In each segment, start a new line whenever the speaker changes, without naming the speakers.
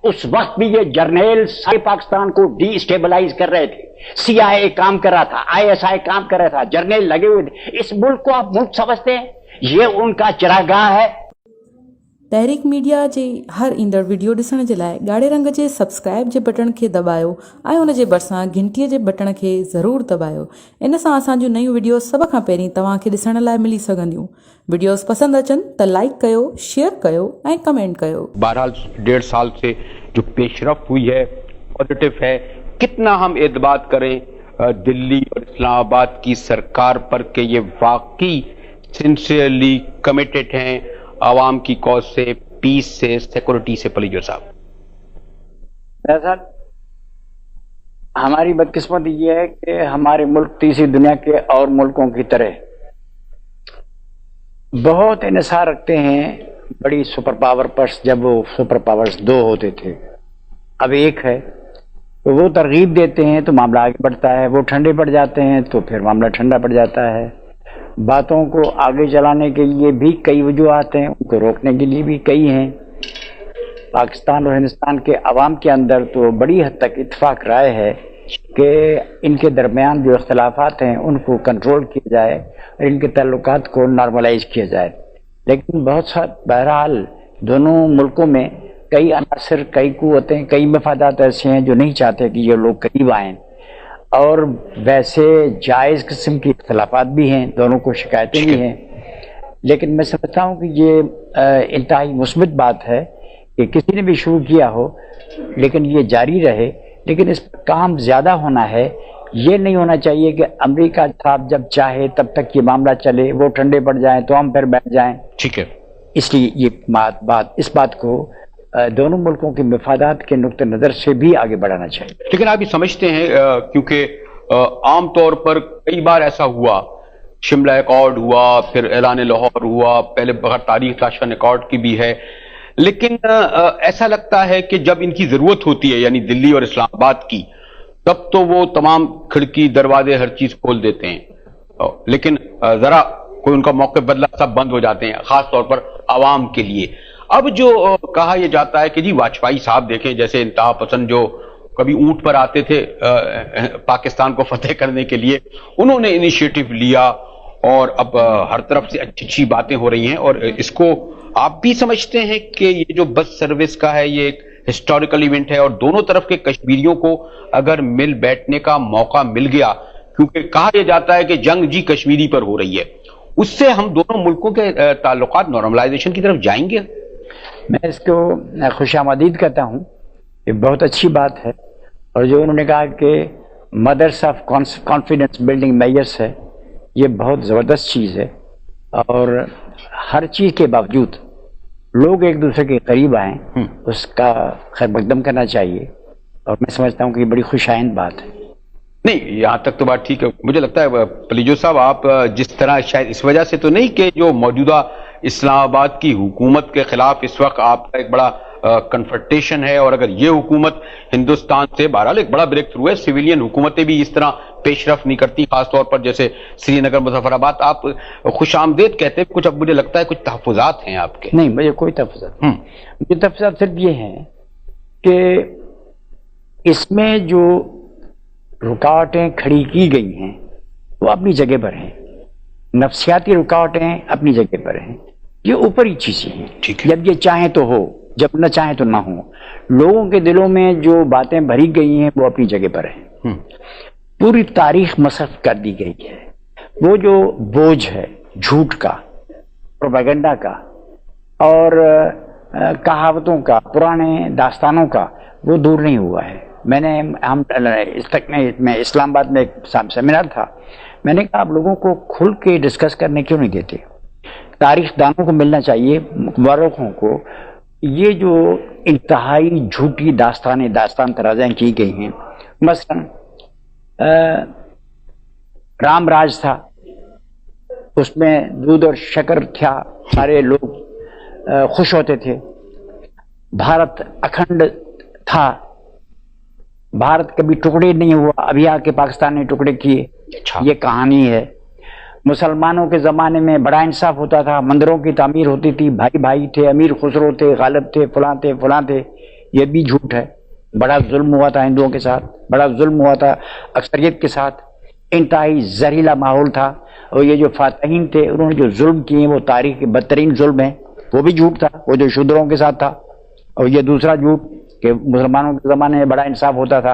اس وقت بھی یہ جرنیل سارے پاکستان کو ڈی اسٹیبلائز کر رہے تھے. سی آئی اے کام کر رہا تھا, آئی ایس آئی کام کر رہا تھا, جرنیل لگے ہوئے تھے. اس ملک کو آپ ملک سمجھتے ہیں؟ یہ ان کا چراگاہ ہے.
तहरीक मीडिया जे हर ईंदड़ वीडियो ॾिसण जे लाइ ॻाढ़े रंग जे सब्सक्राइब जे बटन खे दॿायो ऐं उन जे भरिसां घंटीअ जे बटन खे ज़रूरु दॿायो. इन सां असांजूं नयूं वीडियो सभ खां पहिरीं तव्हांखे ॾिसण लाइ मिली सघंदियूं. वीडियोस पसंदि अचनि त लाइक कयो, शेयर कयो ऐं कमेंट कयो.
बहरहाल 1.5 साल से जो पेशरफ हुई है पॉजिटिव है. कितना हम एतबार करें दिल्ली और इस्लामाबाद की सरकार पर कि ये वाकई सिंसियरली कमिटेड हैं आवाम की कॉज से, पीस से, सिक्योरिटी से. पलीजो साहब,
दरअसल हमारी बदकिस्मती ये है कि हमारे मुल्क तीसरी दुनिया के और मुल्कों की तरह बहुत इन्हिसार रखते हैं बड़ी सुपर पावर पर. जब वो सुपर पावर्स 2 होते थे, अब 1 है, तो वो तरगीब देते हैं तो मामला आगे बढ़ता है. वो ठंडे पड़ जाते हैं तो फिर मामला ठंडा पड़ जाता है. बातों को आगे चलाने के लिए भी कई वजूहात हैं, उनको रोकने के लिए भी कई हैं. पाकिस्तान और हिंदुस्तान के अवाम के अंदर तो बड़ी हद तक इत्तेफाक राय है कि इनके दरमियान जो इख्तलाफात हैं उनको कंट्रोल किया जाए और इनके ताल्लुकात को नॉर्मलाइज किया जाए. लेकिन बहुत सा बहरहाल दोनों मुल्कों में कई अनासर, कई कुव्वतें, कई मफादात ऐसे हैं जो नहीं चाहते कि ये लोग करीब आएँ. और वैसे जायज़ किस्म की इख्तलाफात भी हैं, दोनों को शिकायतें भी हैं. लेकिन मैं समझता हूँ कि ये इंतहाई मुस्बित बात है कि किसी ने भी शुरू किया हो लेकिन ये जारी रहे. लेकिन इस पर काम ज़्यादा होना है. ये नहीं होना चाहिए कि अमेरिका साहब जब चाहे तब तक ये मामला चले, वो ठंडे पड़ जाएं तो हम फिर बैठ जाएं.
ठीक है. इसलिए
ये इस बात को दोनों मुल्कों के मफादात के नुक्ते नज़र से भी आगे बढ़ाना चाहिए.
लेकिन आप ये समझते हैं क्योंकि आम तौर पर कई बार ऐसा हुआ, शिमला एकॉर्ड हुआ, फिर ऐलान लाहौर हुआ, पहले बगैर तारीख राशन एकॉर्ड की भी है, लेकिन ऐसा लगता है कि जब इनकी जरूरत होती है यानी दिल्ली और इस्लामाबाद की, तब तो वो तमाम खिड़की दरवाजे हर चीज खोल देते हैं, लेकिन जरा कोई उनका मौके बदला सब बंद हो जाते हैं, खास तौर पर आवाम के लिए. अब जो कहा यह जाता है कि जी वाजपेयी साहब देखें जैसे इंतहा पसंद जो कभी ऊंट पर आते थे पाकिस्तान को फतेह करने के लिए, उन्होंने इनिशिएटिव लिया और अब हर तरफ से अच्छी अच्छी बातें हो रही हैं. और इसको आप भी समझते हैं कि ये जो बस सर्विस का है ये एक हिस्टोरिकल इवेंट है और दोनों तरफ के कश्मीरियों को अगर मिल बैठने का मौका मिल गया, क्योंकि कहा यह जाता है कि जंग जी कश्मीरी पर हो रही है, उससे हम दोनों मुल्कों के ताल्लुकात नॉर्मलाइजेशन की तरफ जाएंगे.
मैं इसको खुशामदीद कहता हूँ, ये बहुत अच्छी बात है. और जो उन्होंने कहा कि mothers of confidence building measures है, ये बहुत ज़बरदस्त चीज़ है. और हर चीज़ के बावजूद लोग एक दूसरे के करीब आएँ, उसका खैर मकदम करना चाहिए. और मैं समझता हूँ कि ये बड़ी खुशाइंद बात है.
नहीं, यहाँ तक तो बात ठीक है. मुझे लगता है पलीजो साहब आप जिस तरह, शायद इस वजह से तो नहीं कि जो मौजूदा इस्लामाबाद की हुकूमत के खिलाफ इस वक्त आपका एक बड़ा कन्फ्रंटेशन है, और अगर ये हुकूमत हिंदुस्तान से बहरहाल एक बड़ा ब्रेक थ्रू है, सिविलियन हुकूमतें भी इस तरह पेशरफ नहीं करती, खासतौर पर जैसे श्रीनगर, मुजफ्फराबाद. आप खुशामदेद कहते हैं कुछ, अब मुझे लगता है कुछ तहफ़्फ़ुज़ात हैं आपके.
नहीं, मुझे कोई तहफ़्फ़ुज़ात नहीं. मुझे तहफ़्फ़ुज़ात सिर्फ ये हैं कि इसमें जो रुकावटें खड़ी की गई हैं वो अपनी जगह पर हैं. नफ्सियाती रुकावटें अपनी जगह पर हैं. ये ऊपरी चीजें हैं. जब ये चाहें तो हो, जब न चाहें तो ना हो. लोगों के दिलों में जो बातें भरी गई हैं वो अपनी जगह पर हैं. पूरी तारीख मसफ कर दी गई है. वो जो बोझ है झूठ का, प्रोपेगेंडा का और कहावतों का, पुराने दास्तानों का, वो दूर नहीं हुआ है. मैं इस्लामाबाद में एक सेमिनार था, मैंने कहा आप लोगों को खुल के डिस्कस करने क्यों नहीं देते? तारीख दानों को मिलना चाहिए, मुबारकों को. ये जो इंतहाई झूठी दास्तान तराज़ें की गई हैं, मसलन राम राज था, उसमें दूध और शक्कर था, सारे लोग खुश होते थे. भारत अखंड था, भारत कभी टुकड़े नहीं हुआ, अभी आके पाकिस्तान ने टुकड़े किए. ये कहानी है. मुसलमानों के ज़माने में बड़ा इंसाफ होता था, मंदिरों की तामीर होती थी, भाई भाई थे, अमीर खुसरो थे, गालिब थे, फलां थे. ये भी झूठ है। बड़ा जुल्म हुआ था हिंदुओं के साथ, बड़ा जुल्म हुआ था अक्सरियत के साथ, इंतहाई जहरीला माहौल था। और ये जो फातहीन थे उन्होंने जो जुल्म किए वो तारीख के बदतरीन जुल्म है, वो भी झूठ था, वो जो शूद्रों के साथ था। और ये दूसरा झूठ कि मुसलमानों के ज़माने में बड़ा इंसाफ होता था,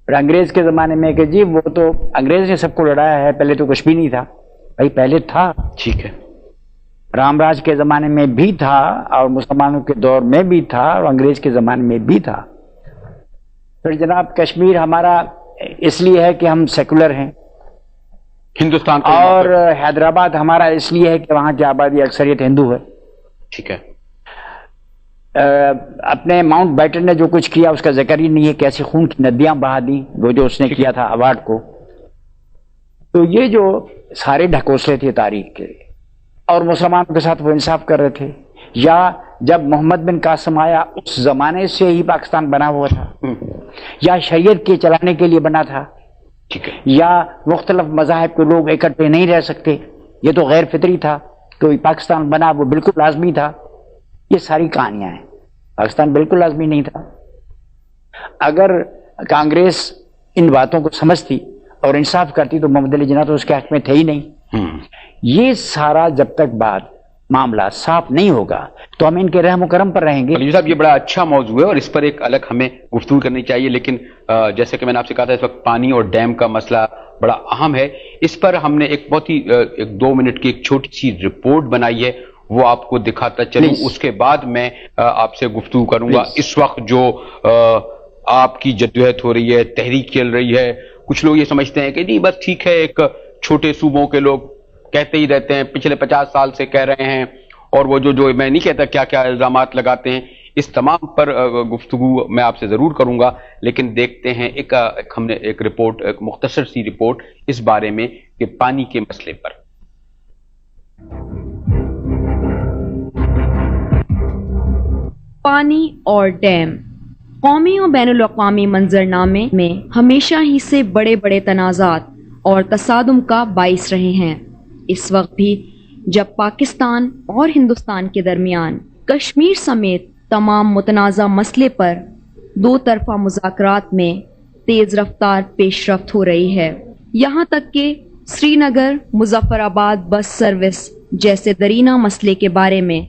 और अंग्रेज के ज़माने में कि जी वो तो अंग्रेज ने सबको लड़ाया है, पहले तो कुछ भी नहीं था। भाई पहले था,
ठीक है,
रामराज के ज़माने में भी था, और मुसलमानों के दौर में भी था, और अंग्रेज के ज़माने में भी था। फिर जनाब कश्मीर हमारा इसलिए है कि हम सेकुलर हैं,
हिंदुस्तान का
और हैदराबाद हमारा इसलिए है कि वहाँ की आबादी अक्सरियत हिंदू है।
ठीक है।
अपने माउंट बैटन ने जो कुछ किया उसका जिक्र ही नहीं है, कैसे खून की नदियां बहा दी वो जो उसने किया था अवार्ड को। तो ये जो सारे ढकोसले थे तारीख के, और मुसलमानों के साथ वो इंसाफ कर रहे थे। या जब मोहम्मद बिन कासिम आया उस जमाने से ही पाकिस्तान बना हुआ था, या शरीयत के चलाने के लिए बना था,
ठीक है,
या मुख्तलिफ मज़ाहिब के लोग इकट्ठे नहीं रह सकते, ये तो गैर फितरी था। कोई पाकिस्तान बना वो बिल्कुल लाजमी था। ये सारी कहानियां हैं, पाकिस्तान बिल्कुल लाजमी नहीं था। अगर कांग्रेस इन बातों को समझती और इंसाफ करती तो मोहम्मद अली जिन्ना तो उसके हक में थे ही नहीं। ये सारा जब तक बात मामला साफ नहीं होगा तो हम इनके रहम करम पर रहेंगे।
मौलवी साहब, ये बड़ा अच्छा मौजू है और इस पर एक अलग हमें गुफ्तगू करनी चाहिए, लेकिन जैसे कि मैंने आपसे कहा था इस वक्त पानी और डैम का मसला बड़ा अहम है। इस पर हमने एक बहुत ही एक 2 मिनट की एक छोटी सी रिपोर्ट बनाई है, वो आपको दिखाता चलूं, उसके बाद मैं आपसे गुफ्तगू करूंगा। इस वक्त जो आपकी जद्दोजहद हो रही है, तहरीक चल रही है, कुछ लोग ये समझते हैं कि नहीं बस ठीक है, एक छोटे सूबों के लोग कहते ही रहते हैं, पिछले 50 साल से कह रहे हैं, और वो जो मैं नहीं कहता क्या क्या इल्जामात लगाते हैं, इस तमाम पर गुफ्तगू मैं आपसे जरूर करूंगा। लेकिन देखते हैं हमने एक रिपोर्ट, एक मुख्तसर सी रिपोर्ट इस बारे में कि पानी के मसले पर।
पानी और डैम कौमी और बैनुल अक़वामी मंजरनामे में हमेशा ही से बड़े बड़े तनाज़ात और तसादुम का बाइस रहे हैं। इस वक्त भी जब पाकिस्तान और हिंदुस्तान के दरमियान कश्मीर समेत तमाम मुतनाज़ा मसले पर दो तरफा मुज़ाकरात में तेज़ रफ्तार पेशरफ्त हो रही है। यहाँ तक कि श्रीनगर मुजफ्फराबाद बस सर्विस जैसे दरीना मसले के बारे में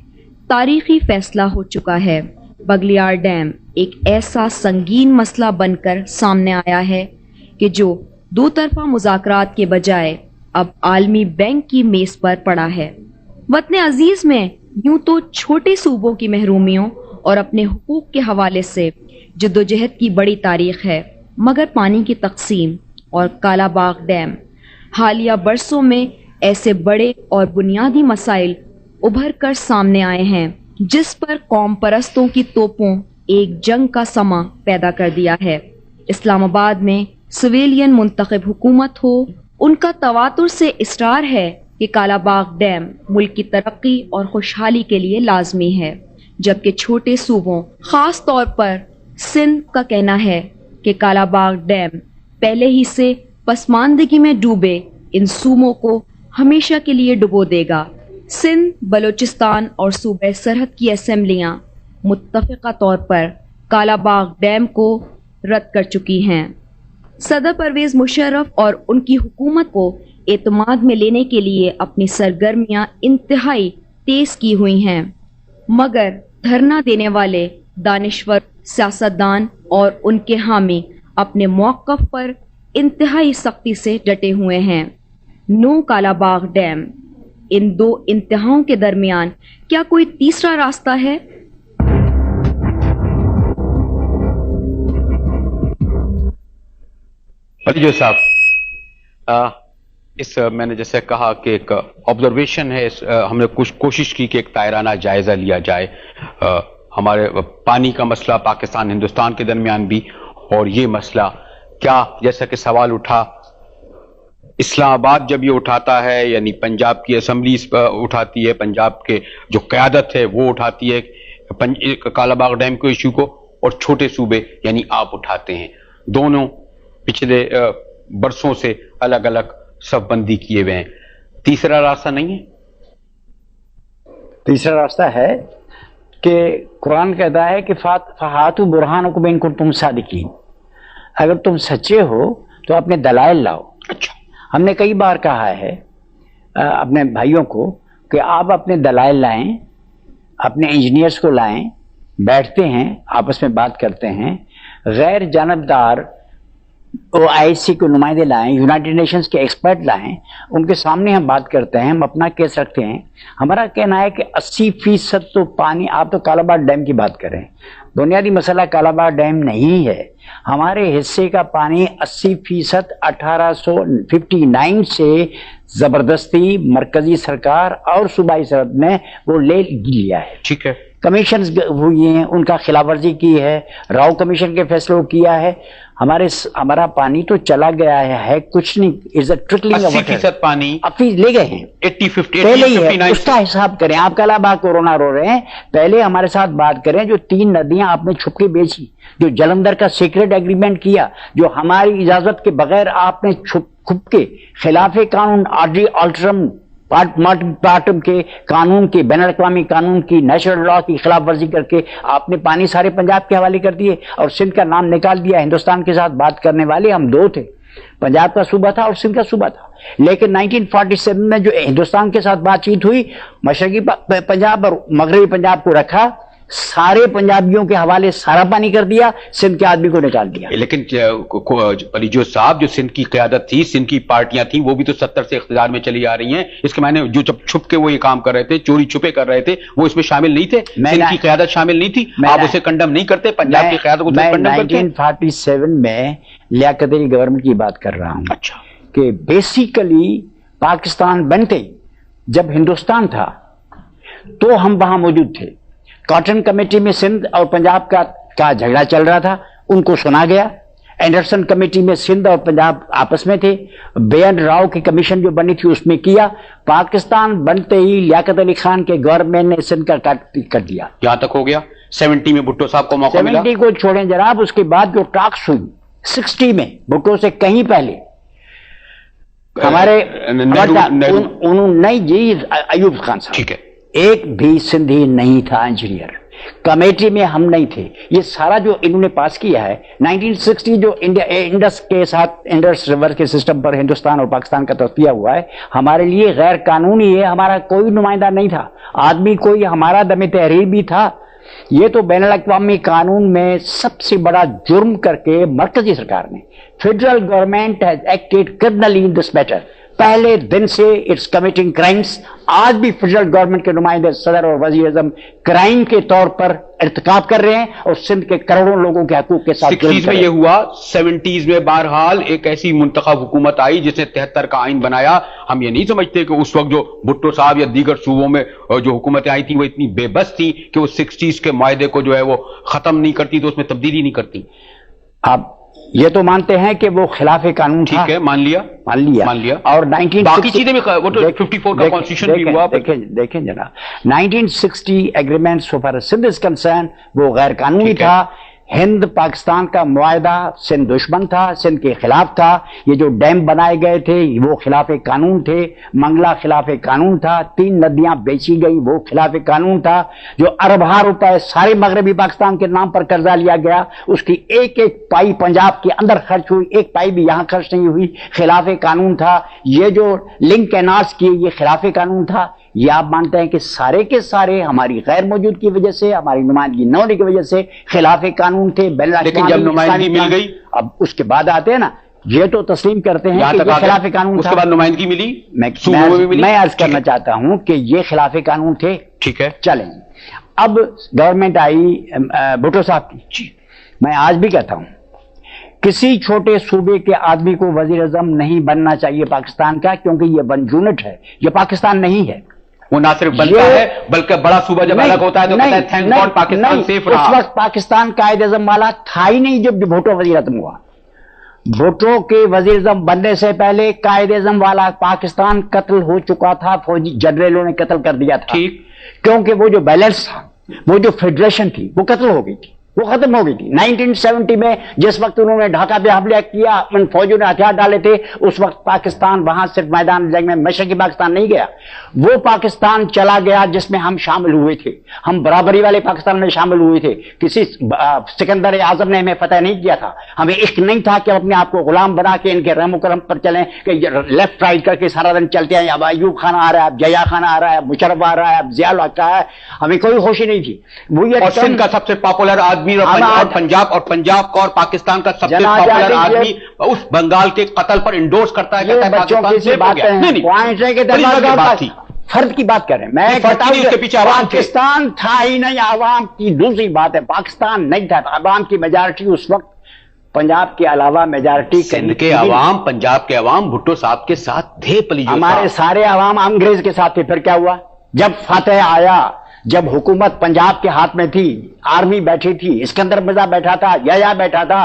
तारीखी फैसला हो चुका है। बगलियार डैम एक ऐसा संगीन मसला बनकर सामने आया है कि जो दो तरफा मुज़ाकरात के बजाय अब आलमी बैंक की मेज पर पड़ा है। वतन अजीज में यूं तो छोटे सूबों की महरूमियों और अपने हुकूक के हवाले से जद्दोजहद की बड़ी तारीख है, मगर पानी की तकसीम और कालाबाग डैम हालिया बरसों में ऐसे बड़े और बुनियादी मसाइल उभर कर सामने आए हैं जिस पर कौम परस्तों की तोपों एक जंग का समा पैदा कर दिया है। इस्लामाबाद में सिविलियन मुंतखब हुकूमत हो, उनका तवातुर से इसरार है कि कालाबाग डैम मुल्क की तरक्की और खुशहाली के लिए लाजमी है, जबकि छोटे सूबों खास तौर पर सिंध का कहना है कि कालाबाग डैम पहले ही से पसमानदगी में डूबे इन सूबों को हमेशा के लिए डुबो देगा। सिंध, बलूचिस्तान और सूबे सरहद की असेंबलियां मुत्तफ़िक़ा तौर पर कालाबाग डैम को रद्द कर चुकी हैं। सदर परवेज मुशर्रफ और उनकी हुकूमत को एतमाद में लेने के लिए अपनी सरगर्मियां इंतहाई तेज की हुई हैं, मगर धरना देने वाले दानिश्वर सियासतदान और उनके हामी अपने मौक़िफ़ पर इंतहाई सख्ती से डटे हुए हैं। नो कालाबाग डैम, इन दो इंतहाओं के दरमियान क्या कोई तीसरा रास्ता है?
अली साहब, मैंने जैसे कहा कि एक ऑब्जर्वेशन है, हमने कुछ कोशिश की कि एक तायराना जायजा लिया जाए हमारे पानी का मसला पाकिस्तान हिंदुस्तान के दरमियान भी, और ये मसला क्या, जैसा कि सवाल उठा, इस्लामाबाद जब ये उठाता है यानी पंजाब की असम्बली उठाती है, पंजाब के जो क़यादत है वो उठाती है कालाबाग डैम के इशू को, और छोटे सूबे यानी आप उठाते हैं। दोनों पिछले बरसों से अलग अलग सफबंदी किए हुए हैं। तीसरा रास्ता नहीं है?
तीसरा रास्ता है, कि कुरान कहता है कि फहातु बुरहानुकुम इन कुंतुम सादिकीन, अगर तुम सच्चे हो तो अपने दलाइल लाओ।
अच्छा,
हमने कई बार कहा है अपने भाइयों को कि आप अपने दलाइल लाएं, अपने इंजीनियर्स को लाएं, बैठते हैं, आपस में बात करते हैं, गैर जानबदार OIC के नुमाइंदे लाएं, यूनाइटेड नेशंस के एक्सपर्ट लाएं, उनके सामने हम बात करते हैं, हम अपना केस रखते हैं। हमारा कहना है कि 80% तो पानी, आप तो कालाबाड़ डैम की बात करें, बुनियादी मसला कालाबाड़ डैम नहीं है। हमारे हिस्से का पानी 80% 1859 से जबरदस्ती मरकजी सरकार और सूबाई सरहद ने वो ले लिया है।
ठीक है,
कमीशन हुई हैं, उनका खिलाफ वर्जी की है, राव कमीशन के फैसलों किया है। हमारा पानी तो चला गया है कुछ नहीं, इज अ ट्रिकलिंग
80% पानी
अभी ले गए हैं,
80-50
पहले ही है, उसका हिसाब करें। आप कल बात कोरोना रो रहे हैं, पहले हमारे साथ बात करें। जो 3 नदियां आपने छुपके बेची, जो जलंधर का सीक्रेट एग्रीमेंट किया, जो हमारी इजाजत के बगैर आपने छुप के खिलाफे कानून पार्टम के कानून की, बैनुल-अक़वामी कानून की, नेशनल लॉ की खिलाफ वर्जी करके आपने पानी सारे पंजाब के हवाले कर दिए और सिंध का नाम निकाल दिया। हिंदुस्तान के साथ बात करने वाले हम 2 थे, पंजाब का सूबा था और सिंध का सूबा था। लेकिन 1947 में जो हिंदुस्तान के साथ बातचीत हुई, मशरकी पंजाब और मगरबी पंजाब को रखा, सारे पंजाबियों के हवाले सारा पानी कर दिया, सिंध के आदमी को निकाल दिया।
लेकिन जो साहब, जो सिंध की क़यादत थी, सिंध की पार्टियां थी, वो भी तो 70 से इख्तियार में चली आ रही हैं। इसके मायने जो जब छुप के वो ये काम कर रहे थे, चोरी छुपे कर रहे थे, वो इसमें शामिल नहीं थे, सिंध की क़यादत शामिल नहीं थी। आप उसे कंडम नहीं करते, पंजाब की क़यादत को कंडम करते?
1947 में लियाकत अली गवर्नमेंट की बात कर रहा हूं।
अच्छा,
कि बेसिकली पाकिस्तान बनते जब हिंदुस्तान था तो हम वहां मौजूद थे। कॉटन कमेटी में सिंध और पंजाब का झगड़ा चल रहा था, उनको सुना गया। एंडरसन कमेटी में सिंध और पंजाब आपस में थे। बेअन राव की कमीशन जो बनी थी उसमें किया। पाकिस्तान बनते ही लियाकत अली खान के गवर्नमेंट ने सिंध का कर दिया।
यहां तक हो गया। 70 में भुट्टो साहब को मौका मिला।
70 को छोड़ें जनाब, उसके बाद जो टॉक्स हुई 60 में, भुट्टो से कहीं पहले हमारे नहीं जी, अयूब खान साहब, ठीक है, एक भी सिंधी नहीं था इंजीनियर, कमेटी में हम नहीं थे। ये सारा जो इन्होंने पास किया है 1960, जो इंडस के साथ, इंडस रिवर के सिस्टम पर हिंदुस्तान और पाकिस्तान का तस्वीर हुआ है, हमारे लिए गैर कानूनी है। हमारा कोई नुमाइंदा नहीं था, आदमी कोई हमारा दमे तहरीर भी था। ये तो बैनुल-अक़वामी कानून में सबसे बड़ा जुर्म करके मरकजी सरकार ने, federal government has acted criminally in this matter. पहले दिन से इट्स कमिटिंग क्राइम्स। आज भी फेडरल गवर्नमेंट के नुमाइंदे, सदर और वजीर आजम क्राइम के तौर पर इर्तिकाब कर रहे हैं और सिंध के करोड़ों लोगों के हकूक के साथ।
60s में ये हुआ, 70s में बहरहाल एक ऐसी मुंतखब हुकूमत आई जिसने 73 का आइन बनाया। हम ये नहीं समझते कि उस वक्त जो भुट्टो साहब या दीगर सूबों में जो हुकूमतें आई थी वो इतनी बेबस थी कि वो 60s के मायदे को जो है वो खत्म नहीं करती, तो उसमें तब्दीली नहीं करती।
आप ये तो मानते हैं कि वो खिलाफे कानून था।
ठीक है, मान लिया।
और 1960
बाकी चीजें भी, वो तो 54 का कॉन्स्टिट्यूशन भी हुआ।
देखें जनाब, 1960 agreement so far Sindh is concern वो गैर कानूनी था। हिंद पाकिस्तान का मुआहदा, सिंध दुश्मन था, सिंध के खिलाफ था। ये जो डैम बनाए गए थे वो खिलाफे कानून थे। मंगला खिलाफे कानून था। 3 नदियां बेची गई, वो खिलाफे कानून था। जो अरबा रुपए सारे मगरबी पाकिस्तान के नाम पर कर्जा लिया गया, उसकी एक एक पाई पंजाब के अंदर खर्च हुई, एक पाई भी यहां खर्च नहीं हुई, खिलाफे कानून था। ये जो लिंक कैनाल्स किए, ये खिलाफे कानून था। ये आप मानते हैं कि सारे के सारे हमारी गैर मौजूद की वजह से, हमारी नुमाइंदगी न होने की वजह से खिलाफे कानून थे।
लेकिन जब नुमाइंदगी मिल गई,
अब उसके बाद आते हैं ना, ये तो तस्लीम करते हैं कि ये खिलाफे कानून था।
उसके बाद नुमाइंदगी मिली,
मैं अर्ज करना चाहता हूं कि ये खिलाफे कानून थे।
ठीक है,
चलें। अब गवर्नमेंट आई भुट्टो साहब की। मैं आज भी कहता हूं, किसी छोटे सूबे के आदमी को वजीर आजम नहीं बनना चाहिए पाकिस्तान का, क्योंकि ये वन यूनिट है, ये पाकिस्तान नहीं है।
वो ना सिर्फ बनता है बल्कि बड़ा सूबा जब अलग होता है तो कहता है थैंक गॉड पाकिस्तान सेफ रहा।
उस वक्त पाकिस्तान कायद आजम वाला था ही नहीं जब भुट्टो वजीर आजम हुआ। भुट्टो के वजीर आजम बनने से पहले कायद आजम वाला पाकिस्तान कत्ल हो चुका था, फौजी जनरलों ने कत्ल कर दिया था।
ठीक,
क्योंकि वो जो बैलेंस था, वो जो फेडरेशन थी, वो कत्ल हो गई थी, वो खत्म हो गई थी। 1970 में जिस वक्त उन्होंने ढाका पे हमला किया, उन फौजियों ने हथियार डाले थे, उस वक्त पाकिस्तान वहां सिर्फ मैदान जंग में मशरकी पाकिस्तान नहीं गया, वो पाकिस्तान चला गया जिसमें हम शामिल हुए थे। हम बराबरी वाले पाकिस्तान में शामिल हुए थे। किसी सिकंदर आजम ने हमें फतह नहीं किया था। हमें इश्क नहीं था कि अपने आप को गुलाम बना के इनके रहम करम पर चलें, कि लेफ्ट राइट करके सारा दिन चलते हैं। अब अयूब खान आ रहा है, अब जया खान आ रहा है, मुशर्रफ आ रहा है, अब जिया आ रहा है, हमें कोई खुशी नहीं थी। वो ये
और सिंध का सबसे पॉपुलर आदमी और पंजाब का और पाकिस्तान का सबसे पॉपुलर आदमी उस बंगाल के कत्ल पर इंडोर्स करता है, कहता है पाकिस्तान से बात है।
फर्द की बात कर रहे हैं, मैं कहता हूं उसके पीछे पाकिस्तान था ही नहीं, आवाम की दूसरी बात है। पाकिस्तान नहीं था, आवाम की मेजॉरिटी उस वक्त पंजाब के अलावा मेजॉरिटी
सिंध के अवाम, पंजाब के अवाम भुट्टो साहब के साथ थे।
हमारे सारे अवाम अंग्रेज के साथ थे। फिर क्या हुआ? जब फतेह आया, जब हुकूमत पंजाब के हाथ में थी, आर्मी बैठी थी, इस्कंदर मिर्जा बैठा था, या बैठा था,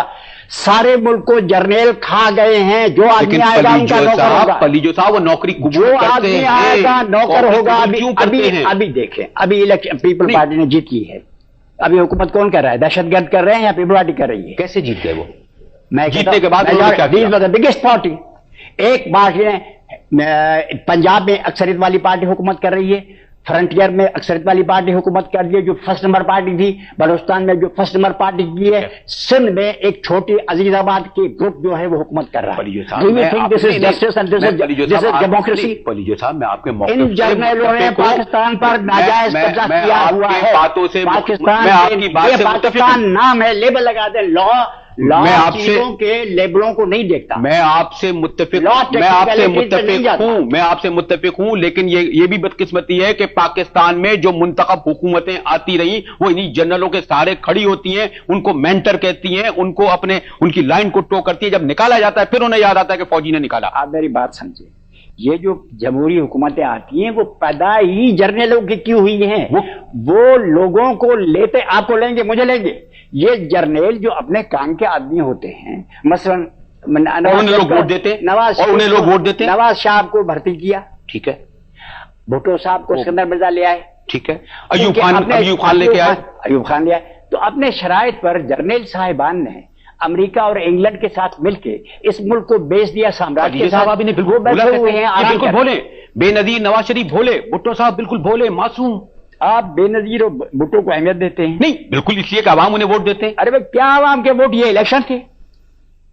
सारे मुल्क को जर्नेल खा गए हैं। जो आदमी आएगा उनका नौकर होगा।
पलीजो साहब वो नौकरी
जो आदमी आएगा नौकर होगा। अभी देखें, अभी इलेक्शन पीपल पार्टी ने जीत की है। अभी हुकूमत कौन कर रहा है? दहशतगर्द कर रहे हैं या पीपल पार्टी कर रही है?
कैसे जीत गए वो?
मैं
जीतने के बाद
बिगेस्ट पार्टी, एक पार्टी ने पंजाब में अक्सरियत वाली पार्टी हुकूमत कर रही है, फ्रंटियर में अक्सरियत वाली पार्टी हुकूमत कर रही है जो फर्स्ट नंबर पार्टी थी, बलूचिस्तान में जो फर्स्ट नंबर पार्टी की है, सिंध में एक छोटी अजीजाबाद की ग्रुप जो है वो हुकूमत कर रहा है। डेमोक्रेसी?
पलीजो साहब मैं आपके
इन जर्नलों ने पाकिस्तान पर नाजायज कब्जा किया हुआ है।
बातों से
पाकिस्तान नाम है, लेबल लगा दे। लॉ चीजों के लेबलों को नहीं देखता।
मैं आपसे मुत्तफिक हूं, लेकिन ये भी बदकिस्मती है कि पाकिस्तान में जो मुंतखब हुकूमतें आती रही वो इन्हीं जनरलों के सहारे खड़ी होती हैं, उनको मेंटर कहती हैं, उनको उनकी लाइन को टो करती है। जब निकाला जाता है फिर उन्हें याद आता है कि फौजी ने निकाला।
आप मेरी बात समझे, ये जो जमहूरी हुकूमतें आती हैं वो पैदा ही जर्नलों की की हुई हैं। वो लोगों को लेते, आपको लेंगे, मुझे लेंगे। ये जर्नल जो अपने काम के आदमी होते हैं, मसलन
उन्हें लोग वोट देते हैं,
नवाज साहब को भर्ती किया, ठीक है, भुट्टो साहब को सिकंदर मिर्जा ले आए, ठीक है, अयूब खान लेके आए। तो अपने शराइत पर जर्नल साहिबान ने अमेरिका और इंग्लैंड के साथ मिलकर इस मुल्क को बेच दिया साम्राज्य के साथ।
बिल्कुल भोले, बेनजीर नवाज शरीफ भोले, भुट्टो साहब बिल्कुल भोले मासूम।
आप बेनजीर और भुट्टो को अहमियत देते हैं?
नहीं, बिल्कुल इसलिए कि आवाम उन्हें वोट देते हैं।
अरे भाई क्या आवाम के वोट? ये इलेक्शन थे,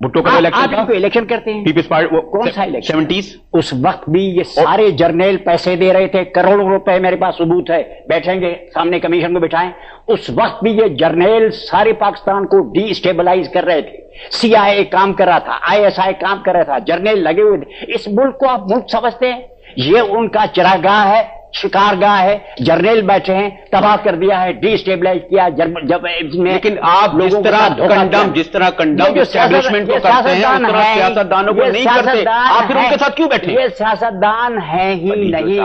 भुट्टो का इलेक्शन
था। इलेक्शन करते हैं
पीपल्स पार्टी,
कौन सा इलेक्शन?
70s।
उस वक्त भी ये सारे जर्नल पैसे दे रहे थे, करोड़ों रुपए, मेरे पास सबूत है, बैठेंगे सामने कमीशन को बिठाएं। उस वक्त भी ये जर्नल सारे पाकिस्तान को डिस्टेबलाइज कर रहे थे। CIA काम कर रहा था, ISI काम कर रहा था, जर्नल लगे हुए थे। इस मुल्क को आप मुल्क समझते हैं? ये उनका चरागाह है, शिकारगाह है। जर्नल बैठे हैं, तबाह कर दिया है, डिस्टेबलाइज किया। जब
लेकिन आप जिस तरह कंडम एस्टैब्लिशमेंट को करते हैं, उस तरह सियासतदानों को नहीं करते। आप फिर उनके साथ क्यों बैठे?
ये सियासतदान है ही नहीं।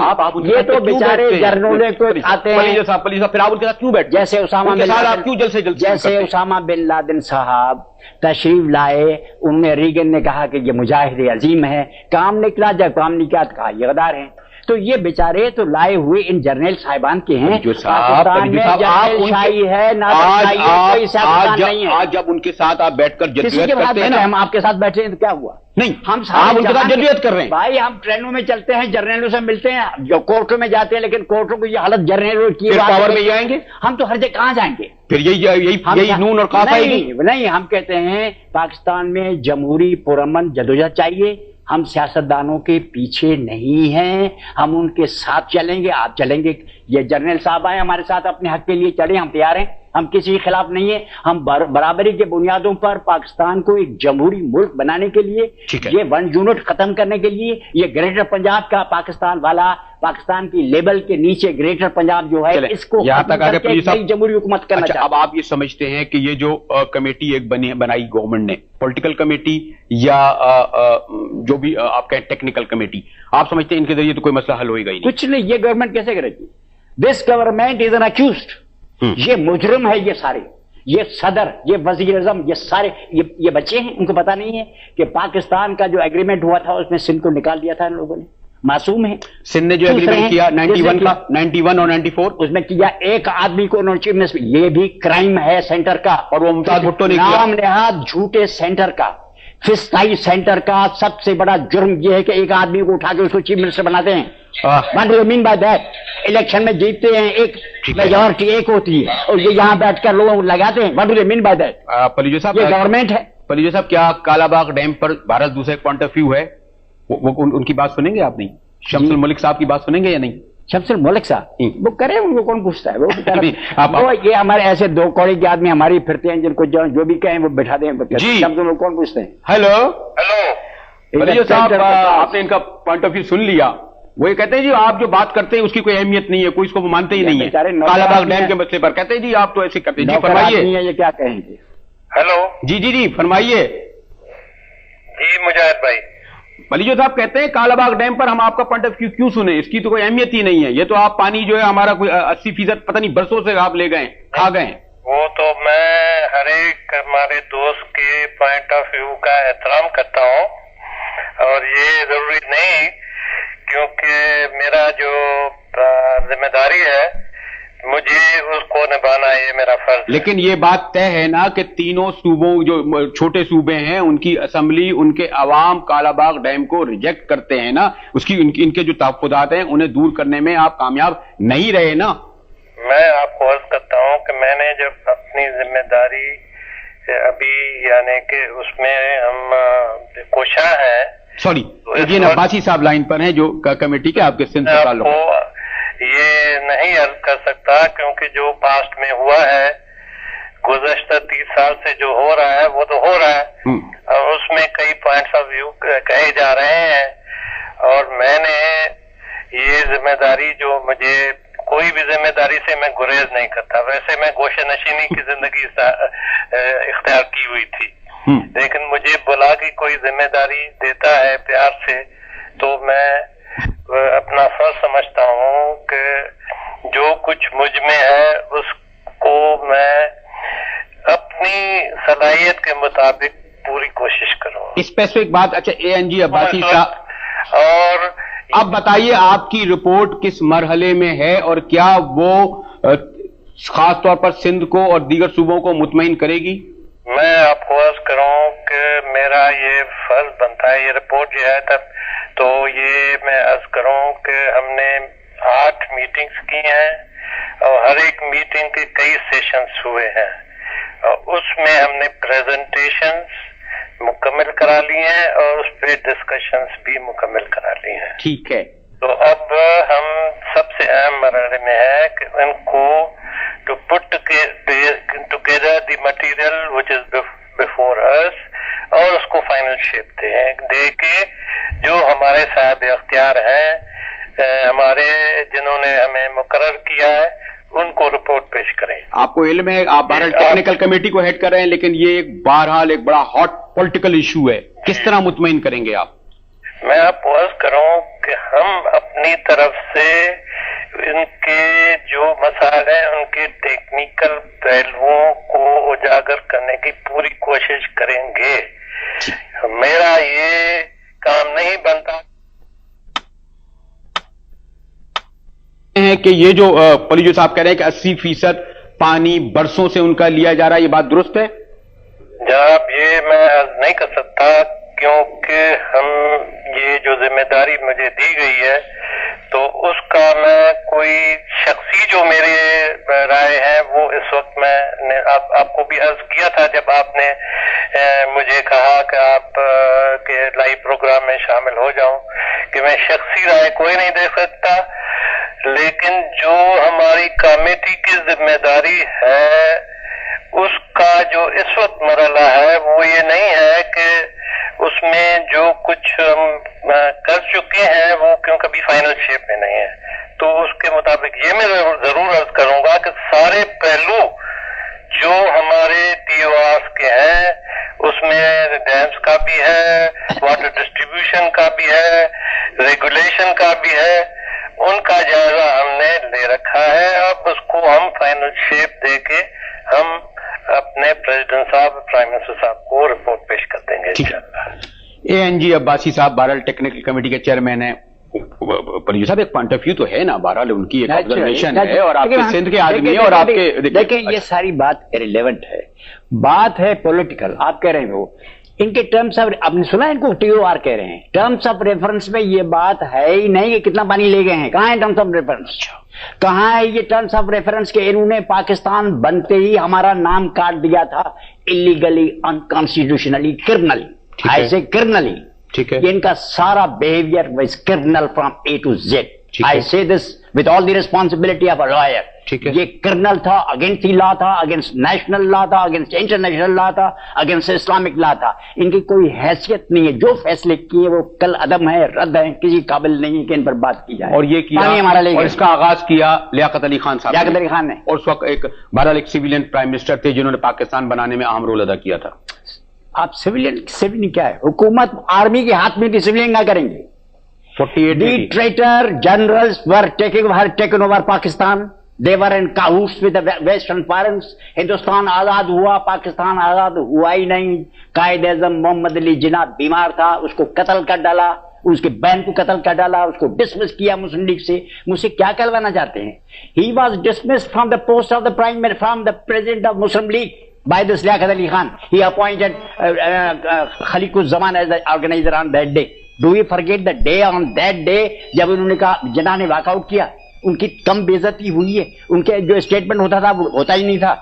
ये तो बेचारे जर्नलों को आते हैं।
फिर आप उनके साथ क्यों बैठे?
जैसे उसामा बिन लादेन,
क्यों जल्द से जल्द,
जैसे उसामा बिन लादेन साहब तशरीफ लाए, उनमें रीगन ने कहा कि ये मुजाहिद अजीम है, काम निकला। जब काम निकला तो कहा ये गद्दार है। तो ये बेचारे तो लाए हुए इन जर्नल साहिबान के हैं। पाकिस्तान में जर्नलशाही है, नादरशाही है, कोई सियासतदान नहीं है।
आज जब उनके साथ आप बैठकर जद्दोजहद करते हैं ना,
हम आपके साथ बैठे हैं तो क्या हुआ?
नहीं,
हम
आप उनके साथ जद्दोजहद कर रहे हैं।
भाई हम ट्रेनों में चलते हैं, जर्नलों से मिलते हैं, जो कोर्टों में जाते हैं, लेकिन कोर्टों को ये हालत जर्नलों की,
पावर में जाएंगे हम
तो हर जगह कहां जाएंगे?
फिर यही नून और काफ आएगी।
नहीं, हम कहते हैं पाकिस्तान में जमहूरी पुरअमन जद्दोजहद चाहिए। हम सियासतदानों के पीछे नहीं हैं, हम उनके साथ चलेंगे। आप चलेंगे, ये जर्नल साहब आए हमारे साथ, अपने हक के लिए चले, हम तैयार हैं। हम किसी के खिलाफ नहीं है। हम बराबरी के बुनियादों पर पाकिस्तान को एक जमहूरी मुल्क बनाने के लिए, ये वन यूनिट खत्म करने के लिए, ये ग्रेटर पंजाब का पाकिस्तान वाला, पाकिस्तान की लेवल के नीचे ग्रेटर पंजाब जो है, इसको
यहां तक आगे
जमहूरी हुकूमत करना चाहिए।
अब आप ये समझते हैं कि ये जो कमेटी एक बनाई गवर्नमेंट ने, पॉलिटिकल कमेटी या जो भी आप कहें टेक्निकल कमेटी, आप समझते हैं इनके जरिए तो कोई मसला हल होगा ही नहीं?
कुछ नहीं। ये गवर्नमेंट कैसे करेगी? This government is an accused. ये मुजरिम है, ये सारे, ये सदर, ये वजीर आजम, ये सारे ये बच्चे हैं। उनको पता नहीं है कि पाकिस्तान का जो एग्रीमेंट हुआ था उसमें सिंध को निकाल दिया था इन लोगों ने। मासूम है।
सिंध ने जो एग्रीमेंट किया 91 का, 91 और 94,
उसमें किया एक आदमी को उन्होंने चीफ मिनिस्टर, ये भी क्राइम है सेंटर का,
और वो मुमताज भुट्टो ने किया।
नाम नेहाद झूठे सेंटर का, फिस्ताई सेंटर का सबसे बड़ा जुर्म ये है कि एक आदमी को उठा के उसको चीफ मिनिस्टर बनाते हैं। What do you mean by that? Election में जीतते हैं, एक मेजॉरिटी एक होती है, और ये यहाँ बैठकर लोगों को लगाते हैं। What do you mean by that?
Palijo साहब,
ये गवर्नमेंट है।
पलीजो साहब, क्या कालाबाग डैम पर भारत दूसरे पॉइंट ऑफ व्यू है? वो उनकी बात सुनेंगे आप? नहीं, शम्सुल मलिक साहब की बात सुनेंगे या नहीं?
शम्सुल मलिक साहब वो करे, उनको कौन पूछता है?
आप
ये हमारे ऐसे दो कौड़ी के आदमी हमारी फिरते हैं, जिनको जो भी कहें वो बैठा दें।
जी,
शम्सुल कौन पूछते हैं?
हेलो पलीजो साहब, आपने इनका पॉइंट ऑफ व्यू सुन लिया। वो ये कहते हैं जी आप जो बात करते हैं उसकी कोई अहमियत नहीं है, कोई इसको मानते ही नहीं है। कालाबाग डैम के मसले पर कहते हैं जी आप तो ऐसे करते हैं। जी फरमाइए।
ये क्या कहेंगे?
हेलो
जी फरमाइए।
जी मुजाहिद भाई,
पलीजो साहब कहते हैं कालाबाग डैम पर हम आपका पॉइंट ऑफ व्यू क्यों सुने, इसकी तो कोई अहमियत ही नहीं है। ये तो आप पानी जो है हमारा कोई 80% पता नहीं बरसों से आप ले गए, खा गए।
वो तो मैं हर एक हमारे दोस्त के पॉइंट ऑफ व्यू का एहतराम करता हूँ, और ये जरूरी नहीं क्योंकि मेरा जो जिम्मेदारी है मुझे उसको निभाना, ये मेरा फर्ज।
लेकिन ये बात तय है ना कि तीनों सूबों, जो छोटे सूबे हैं, उनकी असेंबली, उनके अवाम कालाबाग डैम को रिजेक्ट करते हैं ना। उसकी इनके जो तहफ्फुज़ात हैं उन्हें दूर करने में आप कामयाब नहीं रहे ना।
मैं आपको अर्ज करता हूँ कि मैंने जब अपनी जिम्मेदारी अभी यानी कि उसमें हम कोशा है।
सॉरी, ये अब्बासी साहब लाइन पर हैं जो कमेटी के आपके सिंध से ताल्लुक है।
ये नहीं अर्ज कर सकता क्योंकि जो पास्ट में हुआ है, गुज़श्ता 30 साल से जो हो रहा है वो तो हो रहा है, और उसमें कई पॉइंट्स ऑफ व्यू कहे जा रहे हैं, और मैंने ये जिम्मेदारी जो मुझे, कोई भी जिम्मेदारी से मैं गुरेज नहीं करता। वैसे मैं गोशे नशीनी की जिंदगी इख्तियार की हुई थी, लेकिन मुझे बुला के कोई जिम्मेदारी देता है प्यार से, तो मैं अपना फर्ज समझता हूँ कि जो कुछ मुझ में है उसको मैं अपनी सलाहियत के मुताबिक पूरी कोशिश करूँ।
स्पेसिफिक बात, अच्छा ANG अब्बासी साहब,
और
अब बताइए आपकी रिपोर्ट किस मरहले में है और क्या वो खास तौर पर सिंध को और दीगर सूबों को मुतमईन करेगी?
मैं आपको अर्ज करूं कि मेरा ये फर्ज बनता है, ये रिपोर्ट जो है तब तो ये मैं अर्ज करूं कि हमने 8 मीटिंग्स की हैं, और हर एक मीटिंग के कई सेशंस हुए हैं, और उसमें हमने प्रेजेंटेशंस मुकम्मल करा ली हैं और उस पर डिस्कशंस भी मुकम्मल करा ली हैं।
ठीक है,
तो अब हम सबसे अहम मरहले में है कि इनको to put together the material which is before us, और उसको फाइनल शेप दे के जो हमारे साहब इख्तियार हैं, हमारे जिन्होंने हमें मुकर्रर किया है, उनको रिपोर्ट पेश करें।
आपको इल्म है, आप बहरहाल टेक्निकल कमेटी को हेड कर रहे हैं, लेकिन ये बहरहाल एक बड़ा हॉट पॉलिटिकल इशू है, किस तरह मुतमईन करेंगे आप?
मैं आपको अर्ज करूं कि हम अपनी तरफ से इनके जो मसाइल हैं उनके टेक्निकल पहलुओं को उजागर करने की पूरी कोशिश करेंगे। मेरा ये काम नहीं बनता
है कि ये जो पलीजो साहब कह रहे हैं कि 80% पानी बरसों से उनका लिया जा रहा है, ये बात दुरुस्त है?
जनाब, ये मैं अर्ज नहीं कर सकता क्योंकि हम ये जो जिम्मेदारी मुझे दी गई है तो उसका मैं कोई शख्सी जो मेरे राय है वो इस वक्त मैंने आपको भी अर्ज किया था जब आपने मुझे कहा कि आप के लाइव प्रोग्राम में शामिल हो जाऊं कि मैं शख्सी राय कोई नहीं दे सकता, लेकिन जो हमारी कमेटी की जिम्मेदारी है उसका जो इस वक्त मरहला है वो ये नहीं है कि उसमें जो कुछ हम कर चुके हैं वो क्यों कभी फाइनल शेप में नहीं है, तो उसके मुताबिक ये मैं जरूर अर्ज करूंगा कि सारे पहलू जो हमारे TORs के हैं उसमें डैम्स का भी है, वाटर डिस्ट्रीब्यूशन का भी है, रेगुलेशन का भी है, उनका जायजा हमने ले रखा है। अब उसको हम फाइनल शेप देके हम अपने प्रेसिडेंट साहब, प्राइम मिनिस्टर साहब को रिपोर्ट पेश कर देंगे इंशाअल्लाह।
ANG अब्बासी साहब बहरहाल टेक्निकल कमेटी के चेयरमैन हैं, पर साहब एक पॉइंट ऑफ व्यू तो है ना, बहरहाल उनकी एक ऑब्जर्वेशन है और
लेकिन
आपके सिंध के आदमी है और आपके
देखें ये सारी बात इरिलेवेंट है, बात है पॉलिटिकल। आप कह रहे हैं वो इनके टर्म्स ऑफ, आपने सुना इनको TOR कह रहे हैं, टर्म्स ऑफ रेफरेंस में ये बात है ही नहीं कि कितना पानी ले गए हैं। कहाँ है टर्म्स ऑफ रेफरेंस, कहाँ है ये टर्म्स ऑफ रेफरेंस के इन्होंने पाकिस्तान बनते ही हमारा नाम काट दिया था इलीगली, अनकॉन्स्टिट्यूशनली, क्रिमिनली, ऐसे क्रिमिनली।
ठीक है,
इनका सारा behaviour was criminal from A to Z। आई से this with all the responsibility of a lawyer.
ठीक है,
ये क्रिमिनल था, अगेंस्ट दी लॉ था, अगेंस्ट नेशनल लॉ था, अगेंस्ट इंटरनेशनल लॉ था, अगेंस्ट इस्लामिक लॉ था। इनकी कोई हैसियत नहीं है, जो फैसले किए वो कल अदम है, रद्द है, किसी काबिल नहीं है कि इन पर बात की जाए।
और ये किया
हमारा ले, और
इसका आगाज किया लियाकत अली खान साहब,
लियाकत अली खान ने,
और उस वक्त एक बहरहाल एक सिविलियन प्राइम मिनिस्टर थे जिन्होंने पाकिस्तान बनाने में अहम रोल अदा किया था।
आप सिविलियन क्या है, हुकूमत आर्मी के हाथ में थी, सिविलियन क्या करेंगे?
48
traitor generals were taken over Pakistan, they were in cahoots with the western powers। Hindustan आजाद हुआ, पाकिस्तान आजाद हुआ ही नहीं। कायद आज़म मोहम्मद अली जिन्ना बीमार था, उसको कत्ल कर डाला, उसके बहन को कत्ल कर डाला, उसको डिसमिस किया मुस्लिम लीग से। मुझसे क्या कहलवाना चाहते हैं? He was dismissed from the post of the from the president of Muslim League by this Liaquat Ali Khan। He appointed Khaliquzzaman as the organizer on that day। Do we forget the day on that day जब उन्होंने कहा, जिन्ना ने walkout किया, उनकी कम बेइज्जती हुई है, उनके जो स्टेटमेंट होता था वो होता ही नहीं था।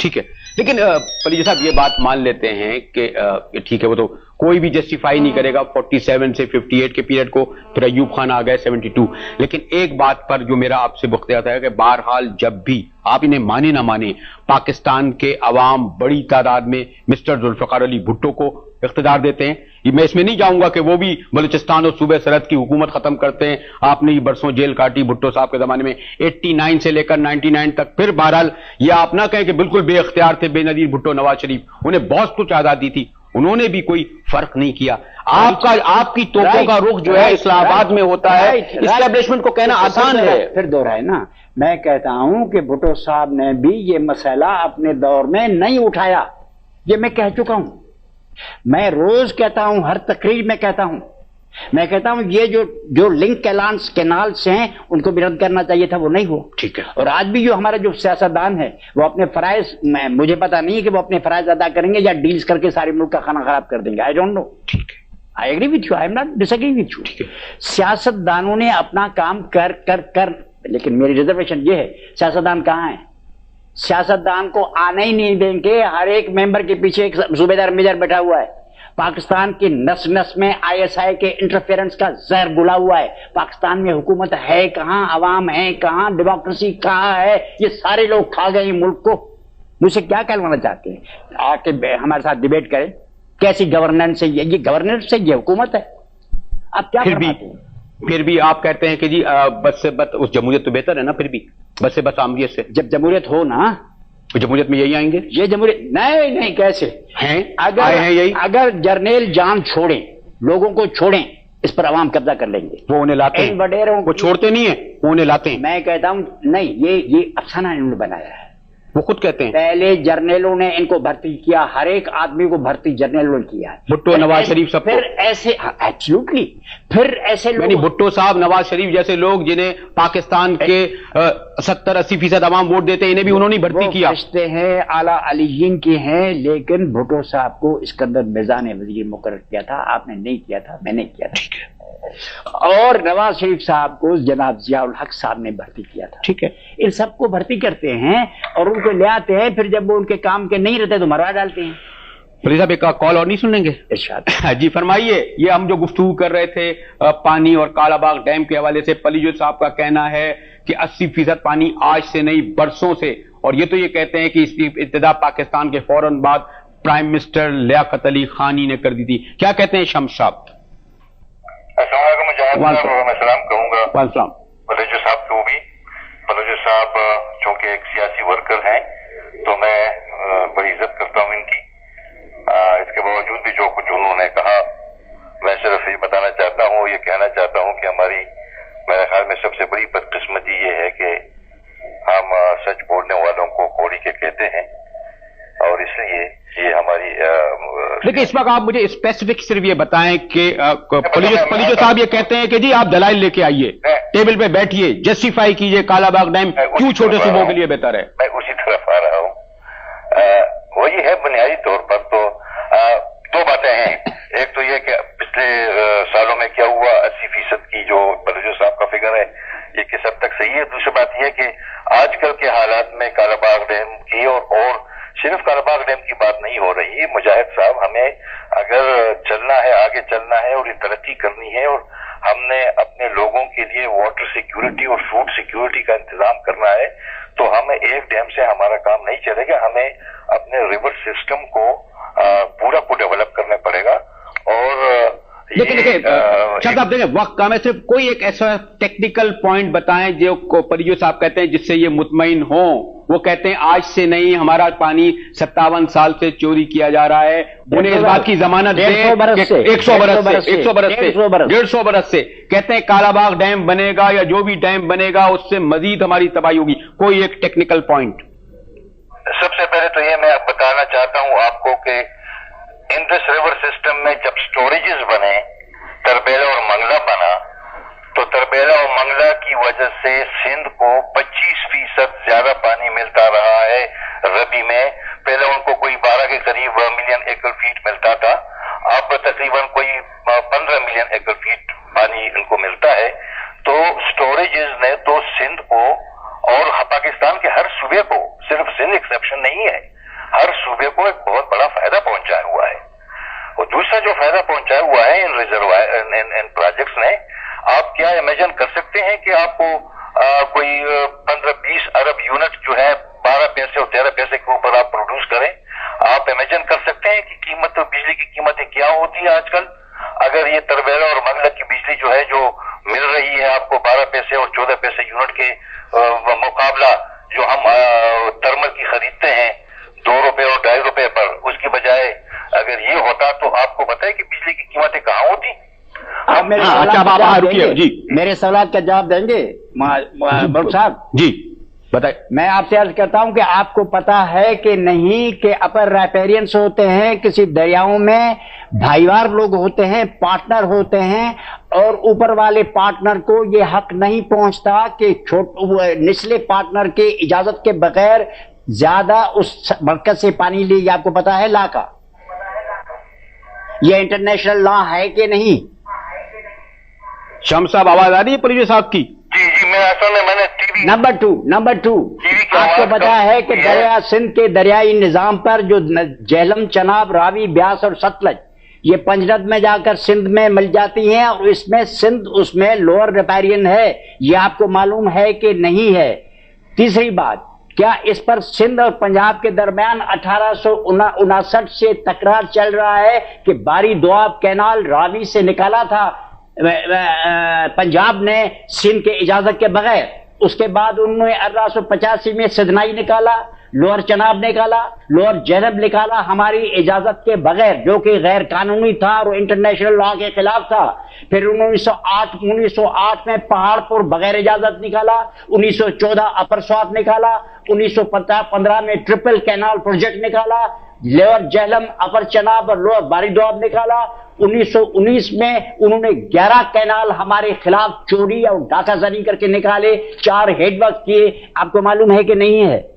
ठीक है, लेकिन पलीजा साहब ये बात मान लेते हैं कि ठीक है, वो तो कोई भी जस्टिफाई नहीं करेगा 47 से 58 के पीरियड को, फिर अयूब खान आ गए 72। लेकिन एक बात पर जो मेरा आपसे बख्तियार है कि बहरहाल जब भी आप इन्हें माने ना माने, पाकिस्तान के अवाम बड़ी तादाद में मिस्टर जुल्फिकार अली भुट्टो को इख्तिदार देते हैं। मैं इसमें नहीं जाऊंगा कि वो भी बलूचिस्तान और सूबे सरहद की हुकूमत खत्म करते हैं। आपने ये बरसों जेल काटी भुट्टो साहब के जमाने में, 89 से लेकर 99 तक। फिर बहरहाल ये आप ना कहें कि बिल्कुल बेख्तियार थे बेनजीर भुट्टो नवाज शरीफ, उन्हें बहुत कुछ आजादी थी, उन्होंने भी कोई फर्क नहीं किया। आपकी तोपों का रुख जो है इस्लामाबाद में होता है, इस्टेब्लिशमेंट को कहना आसान है।
फिर दोहराए ना, मैं कहता हूं कि भुट्टो साहब ने भी ये मसला अपने दौर में नहीं उठाया, ये मैं कह चुका हूं। मैं रोज कहता हूं, हर तकरीर में कहता हूं, मैं कहता हूं ये जो लिंक कैनाल्स हैं उनको भी रद्द करना चाहिए था, वो नहीं हुआ।
ठीक है,
और आज भी जो हमारा जो सियासतदान है वो अपने फराइज, मुझे पता नहीं है कि वो अपने फराइज अदा करेंगे या डील्स करके सारे मुल्क का खाना खराब कर देंगे। I don't know.
ठीक है,
I agree with you, I am not disagree with you. सियासतदानों ने अपना काम कर लेकिन मेरी रिजर्वेशन ये है, सियासतदान कहाँ है? सियासतदान को आने ही नहीं देंगे। हर एक मेंबर के पीछे एक सूबेदार मेजर बैठा हुआ है। पाकिस्तान की नस नस में ISI के इंटरफेरेंस का जहर घुला हुआ है। पाकिस्तान में हुकूमत है कहाँ, अवाम है कहाँ, डेमोक्रेसी कहाँ है? ये सारे लोग खा गए मुल्क को। मुझसे क्या कहलवाना चाहते हैं? आके हमारे साथ डिबेट करें, कैसी गवर्नेंस है ये गवर्नेंस है, ये हुकूमत है। आप क्या
फिर भी आप कहते हैं कि जी बस से बस उस जमहूरियत तो बेहतर है ना, फिर भी बस से बस आमरीत से।
जब जमहूरियत हो ना,
तो जमहूरियत में यही आएंगे।
ये जमहूरियत नहीं कैसे
हैं?
अगर
हैं यही,
अगर जर्नेल जान छोड़ें, लोगों को छोड़ें, इस पर अवाम कब्जा कर लेंगे।
वो उन्हें लाते हैं,
वडेरों
वो छोड़ते नहीं है, वो उन्हें लाते हैं।
मैं कहता हूं नहीं, ये अफसाना इन्होंने बनाया है,
वो खुद कहते हैं।
पहले जर्नेलों ने इनको भर्ती किया, हर एक आदमी को भर्ती जर्नेलों ने किया,
भुट्टो नवाज शरीफ सब।
फिर ऐसे एब्सोल्युटली, फिर ऐसे लोग,
भुट्टो साहब, नवाज शरीफ जैसे लोग जिन्हें पाकिस्तान के 70-80% अवाम वोट देते हैं, इन्हें भी उन्होंने भर्ती किया।
रिश्ते हैं आला अलीयीन के हैं, लेकिन भुट्टो साहब को सिकंदर मिर्जा ने वजीर मुकर्रर किया था, आपने नहीं किया था, मैंने किया था। ठीक है। और नवाज शरीफ साहब को जनाब जियाउल हक साहब ने भर्ती किया था।
ठीक है।
इन सबको भर्ती करते हैं और उनको ले आते हैं, फिर जब वो उनके काम के नहीं रहते तो मरवा डालते हैं।
फरीद साहब एक कॉल और नहीं सुन लेंगे?
इरशाद।
जी फरमाइए। ये हम जो गुफ्तगू कर रहे थे पानी और कालाबाग डैम के हवाले से, पलीजो साहब का कहना है कि 80% पानी आज से नहीं बरसों से, और ये तो ये कहते हैं कि इसकी इब्तिदा पाकिस्तान के फौरन बाद प्राइम मिनिस्टर लियाकत अली खानी ने कर दी थी। क्या कहते हैं शम्स साहब?
मैं सलाम कहूंगा
वालेकुम
बलूचो साहब को भी। बलूचो साहब चूंकि एक सियासी वर्कर हैं तो मैं बड़ी इज्जत करता हूं इनकी। इसके बावजूद भी जो कुछ उन्होंने कहा, मैं सिर्फ ये बताना चाहता हूं, ये कहना चाहता हूं कि हमारी, मेरे ख्याल में सबसे बड़ी बदकिस्मती ये है कि हम सच बोलने वालों को कौड़ी के कहते हैं, और इसलिए ये हमारी
देखिए, इस वक्त आप मुझे स्पेसिफिक सिर्फ ये बताएं कि पोलियो साहब ये कहते हैं कि जी आप दलाइल लेके आइए, टेबल पे बैठिए, जस्टिफाई कीजिए कालाबाग डैम क्यों छोटे सूबों के लिए बेहतर है।
मैं उसी तरफ आ रहा हूँ। वही है बुनियादी तौर पर तो दो बातें हैं। एक तो ये कि पिछले सालों में क्या हुआ, 80% की जो बलूचो साहब का फिगर है ये किस हद तक सही है। दूसरी बात यह कि आजकल के हालात में कालाबाग डैम की और सिर्फ कालाबाग डैम की बात नहीं हो रही। मुजाहिद साहब, हमें अगर चलना है, आगे चलना है और ये तरक्की करनी है और हमने अपने लोगों के लिए वाटर सिक्योरिटी और फूड सिक्योरिटी का इंतजाम करना है, तो हमें एक डैम से हमारा काम नहीं चलेगा। हमें अपने रिवर सिस्टम को पूरा को डेवलप करना पड़ेगा। और
लेकिन साहब देखें, वक्त कम है, सिर्फ कोई एक ऐसा टेक्निकल पॉइंट बताएं जो पोलियो साहब कहते हैं जिससे ये मुतमईन हो। वो कहते हैं आज से नहीं, हमारा पानी 57 साल से चोरी किया जा रहा है, उन्हें इस बात की जमानत दे 100 बरस से 150 बरस से कहते हैं कालाबाग डैम बनेगा या जो भी डैम बनेगा उससे मजीद हमारी तबाही होगी। कोई एक टेक्निकल पॉइंट।
सबसे पहले तो ये मैं बताना चाहता हूँ आपको कि इंडस रिवर सिस्टम में जब स्टोरेजेस बने, तरबेला और मंगला बना, तो तरबेला और मंगला की वजह से सिंध को 25% ज्यादा पानी मिलता रहा है रबी में। पहले उनको कोई 12 के करीब मिलियन एकड़ फीट मिलता था, अब तकरीबन कोई 15 मिलियन एकड़ फीट पानी इनको मिलता है। तो स्टोरेजेस ने तो सिंध को और पाकिस्तान के हर सूबे को, सिर्फ सिंध एक्सेप्शन नहीं है, हर सूबे को एक बहुत बड़ा फायदा पहुंचाया हुआ है। और दूसरा जो फायदा पहुंचाया हुआ है इन रिजर्वायर इन प्रोजेक्ट्स ने, आप क्या इमेजिन कर सकते हैं कि आपको कोई 15-20 अरब यूनिट जो है 12 पैसे और 13 पैसे के ऊपर आप प्रोड्यूस करें। आप इमेजिन कर सकते हैं कि कीमत, बिजली की कीमतें क्या होती है आजकल। अगर ये तरबेला और मंगला की बिजली जो है जो मिल रही है आपको 12 पैसे और 14 पैसे यूनिट के मुकाबला जो हम थर्मल की खरीदते हैं 2 रुपए और 2.5 रुपए पर, उसकी बजाय अगर ये होता तो आपको पता है कि बिजली की कीमतें कहाँ होती।
आप मेरे मेरे सवाल का जवाब देंगे बट साहब?
जी बताइए।
मैं आपसे अर्ज करता हूं कि आपको पता है कि नहीं कि अपर रैपेरियंस होते हैं, किसी दरियाओं में भाईवार लोग होते हैं, पार्टनर होते हैं, और ऊपर वाले पार्टनर को ये हक नहीं पहुंचता कि निचले पार्टनर के इजाजत के बगैर ज्यादा उस मरकज से पानी ले। आपको पता है लॉ का, ये इंटरनेशनल लॉ है कि नहीं?
शम्स साहब आवाज आ रही है पोलियो साहब की?
जी मैं असल में मैंने टीवी
नंबर टू आपको पता है कि दरिया सिंध के दरियाई निजाम पर जो झेलम, चनाब, रावी, ब्यास और सतलज ये पंजरत में जाकर सिंध में मिल जाती हैं, और इसमें सिंध उसमें लोअर रिपेरियन है। ये आपको मालूम है कि नहीं है? तीसरी बात, क्या इस पर सिंध और पंजाब के दरमियान 1859 से तकरार चल रहा है कि बारी दोआब कैनाल रावी से निकाला था पंजाब ने सिंध के इजाजत के बगैर। उसके बाद उन्होंने 1885 में सिदनाई निकाला, लोअर चनाब निकाला, लोअर जैनब निकाला हमारी इजाजत के बगैर, जो कि गैर कानूनी था और इंटरनेशनल लॉ के खिलाफ था। फिर 1908 में पहाड़पुर बगैर इजाजत निकाला, 1914 अपर स्वात निकाला, 1915 में ट्रिपल कैनाल प्रोजेक्ट निकाला, लोअर जेहलम, अपर चनाब और लोअर बारी दोआब निकाला। 1919 में उन्होंने 11 कैनाल हमारे खिलाफ चोरी और डाकाजानी करके निकाले, 4 हेडवर्क किए। आपको मालूम है कि नहीं है?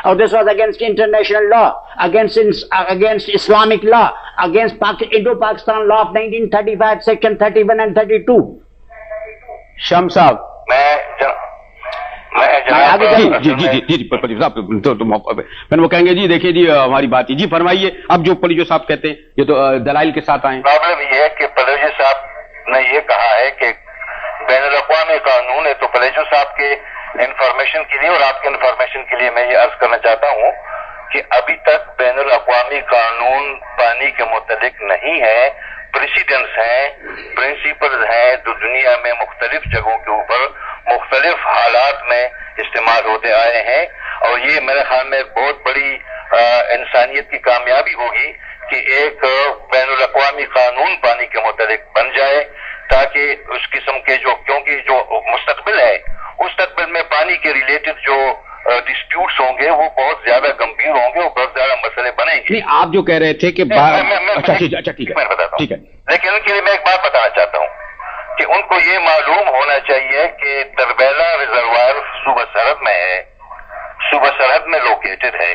और this was against international law, against Islamic law, against Indo Pakistan law of 1935 section 31 and 32।
Shams साहब मैंने वो कहेंगे जी, देखिए जी हमारी बात जी फरमाइए। अब जो पोलियो साहब कहते हैं ये तो दलाइल के साथ आए।
प्रॉब्लम ये है कि पोलियो साहब ने ये कहा है कि बैनुल-अक़वामी कानून है, तो पोलियो साहब के इंफॉर्मेशन के लिए और आपके इंफॉर्मेशन के लिए मैं ये अर्ज करना चाहता हूँ कि अभी तक बैनुल-अक़वामी कानून पानी के मुतालिक नहीं है। प्रेसिडेंट्स हैं, प्रिंसिपल्स हैं, जो दुनिया में मुख्तलिफ जगहों के ऊपर मुख्तलिफ हालात में इस्तेमाल होते आए हैं, और ये मेरे ख्याल में बहुत बड़ी इंसानियत की कामयाबी होगी कि एक बैनुल-अक़वामी कानून पानी के मुतालिक बन जाए, ताकि उस किस्म के जो, क्योंकि जो मुस्तकबिल है, उस मुस्तकबिल में पानी के रिलेटेड जो
डिस्प्यूट्स होंगे वो बहुत ज्यादा गंभीर होंगे और बहुत ज्यादा मसले बनेंगे।
नहीं, आप जो कह रहे थे कि अच्छा ठीक है,
मैं बताता हूँ,
ठीक है।
लेकिन उनके लिए मैं एक बात बताना चाहता हूँ कि उनको ये मालूम होना चाहिए कि तरबेला रिजर्वायर सूबा सरहद में है, सूबा सरहद में लोकेटेड है।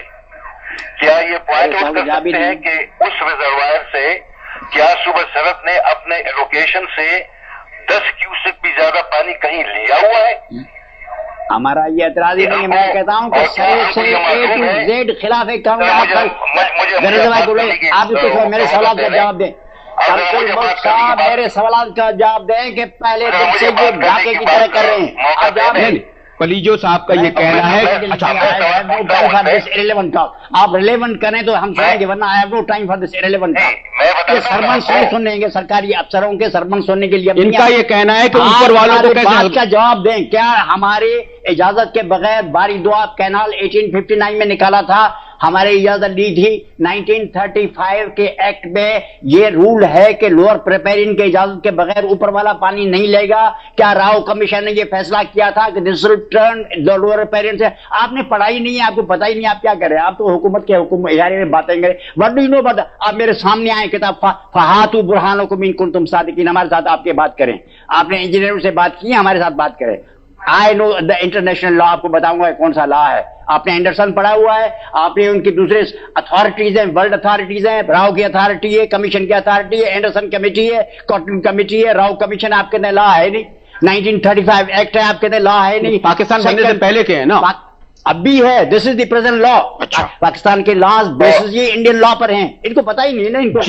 क्या ये पॉइंट आउट कर सकते हैं कि उस रिजर्वायर से क्या सूबा सरहद ने अपने एलोकेशन से 10 क्यूसेक भी ज्यादा पानी कहीं लिया हुआ है?
हमारा ये एतराज ही नहीं है। मैं कहता हूँ कि से A to Z खिलाफ एक काम आप मेरे सवाल का जवाब दें। साहब मेरे सवाल का जवाब दें कि पहले दिन से ये ढाके की तरह कर रहे हैं। आप जवाब दें।
पलीजो साहब का ये कहना है,
आप रिलेवेंट करें तो हम सुनेंगे, वरना I have no time for this irrelevant talk. ये सरमन नहीं सुनेंगे, सरकारी अफसरों के सरमन सुनने के लिए।
इनका ये कहना है कि ऊपर वालों को कैसे
बात का जवाब दें। क्या हमारे इजाजत के बगैर बारी दुआब कैनाल 1859 में निकाला था? हमारे इजाजत दी थी 1935 के एक्ट में। ये रूल है कि लोअर प्रिपेरियन के इजाजत के बगैर ऊपर वाला पानी नहीं लेगा। क्या राव कमीशन ने ये फैसला किया था कि this will turn the lower riparian से? आपने पढ़ाई नहीं है, आपको पता ही नहीं, आप क्या करें? आप तो हुकूमत के इदारे में बातें करें। What do you know about? आप मेरे सामने आए किताब फहातु बुरहानुकुम इन कुंतुम सादिकीन, हमारे साथ आपके बात करें। आपने इंजीनियरों से बात की, हमारे साथ बात करें। I know the international law, आपको बताऊंगा कौन सा लॉ है। आपने एंडरसन पढ़ा हुआ है, आपने उनकी दूसरे अथॉरिटीज हैं, वर्ल्ड अथॉरिटीज हैं। राव की अथॉरिटी है, कमीशन की अथॉरिटी है, एंडरसन कमेटी है, कॉटन कमेटी है, राव कमीशन आपके अंदर लॉ है नहीं। 1935 एक्ट है आपके अंदर, लॉ है नहीं।
पाकिस्तान बनने से पहले के हैं ना?
अब भी है। This is the present law. Pakistan के लॉज बेसिस ये इंडियन लॉ पर हैं। इनको पता ही नहीं है ना, इनको।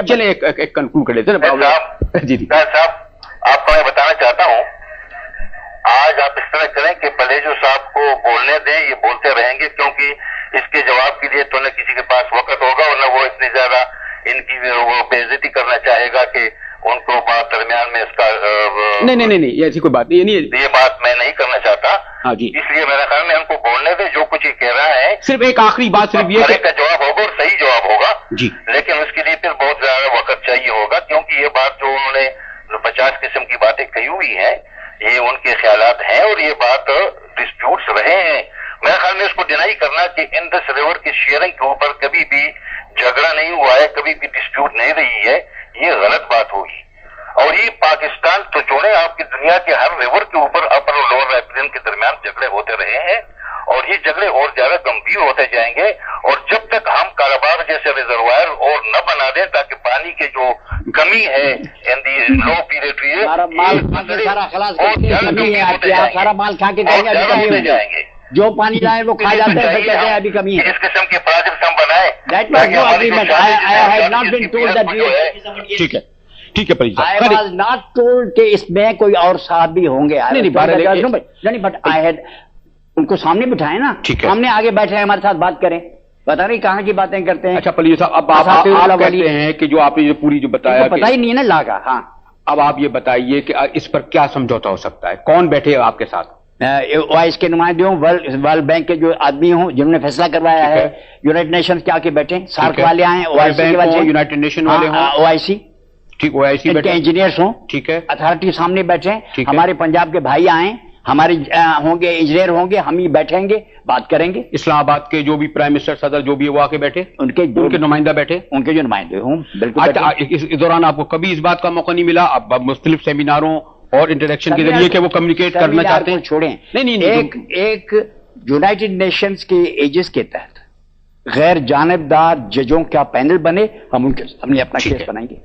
चले एक कंक्लूड कर लेते हैं जी
साहब। आपको मैं बताना चाहता हूँ, आज आप इस तरह करें कि पलेजो साहब को बोलने दें, ये बोलते रहेंगे, क्योंकि इसके जवाब के लिए तो न किसी के पास वक्त होगा और न वो इतनी ज्यादा इनकी वो बेइज्जती करना चाहेगा कि उनको बात दरमियान में इसका
नहीं, ऐसी कोई बात नहीं।
ये बात मैं नहीं करना चाहता।
हाँ जी।
इसलिए मेरे ख्याल में उनको बोलने दे, जो कुछ ये कह रहा है।
सिर्फ एक आखिरी बात सिर्फ ये
का जवाब होगा और सही जवाब होगा
जी,
लेकिन उसके लिए फिर बहुत ज्यादा वक्त चाहिए होगा, क्योंकि ये बात जो उन्होंने 50 किस्म की बातें कही हुई है, ये उनके ख्यालात हैं और ये बात डिस्प्यूट्स रहे हैं। मेरे ख्याल में इसको डिनाई करना कि इंडस रिवर की शेयरिंग के ऊपर कभी भी झगड़ा नहीं हुआ है, कभी भी डिस्प्यूट नहीं रही है, ये गलत बात होगी। और ये पाकिस्तान तो छोड़े, आपकी दुनिया के हर रिवर के ऊपर अपर और लोअर राइफिन के दरमियान झगड़े होते रहे हैं और ये झगड़े और ज्यादा गंभीर होते जाएंगे। और जब तक हम कालाबाग जैसे रिजर्वायर और न बना दें ताकि पानी की जो कमी है इन दी लो पीरियड
सारा माल खा के हो जाएंगे। जो पानी लाए वो खा जाते हैं, फिर कहते हैं अभी कमी है।
इस किस्म के प्रोजेक्ट हम बनाए।
ठीक है Palijo.
I was not told कि इसमें कोई और साहब भी होंगे। नहीं, बट आई हैड उनको सामने बिठाए ना, सामने आगे बैठे हमारे साथ बात करें। पता नहीं कहाँ की बातें करते हैं।
अच्छा पलीजो साहब, अब आप कहते हैं कि जो आपने जो पूरी जो बताया,
पता ही नहीं है ना ला का। हाँ,
अब आप ये बताइए कि इस पर क्या समझौता हो सकता है? कौन बैठे आपके साथ?
OIC के नुमाइंदे हों, वर्ल्ड बैंक के जो आदमी हों जिन्होंने फैसला करवाया है, यूनाइटेड नेशन के आके बैठे, सार्क वाले आए, OIC के बाद
यूनाइटेड नेशन वाले हों,
OIC
ठीक, OIC
बैठे, इंजीनियर्स हों,
ठीक है,
अथॉरिटी सामने बैठे, हमारे पंजाब के भाई आए, हमारे होंगे इंजीनियर होंगे, हम ही बैठेंगे, बात करेंगे।
इस्लामाबाद के जो भी प्राइम मिनिस्टर सदर जो भी वो आके बैठे, उनके नुमाइंदा बैठे,
उनके जो नुमाइंदे हों, बिल्कुल।
अच्छा, इस दौरान आपको कभी इस बात का मौका नहीं मिला अब मुख्तलिफ सेमिनारों और इंटरेक्शन के जरिए कि वो कम्युनिकेट करना चाहते हैं?
छोड़ें,
नहीं,
एक यूनाइटेड नेशंस के एजेस के तहत गैर जानिबदार जजों का पैनल बने, हम उनके सामने अपना केस बनाएंगे।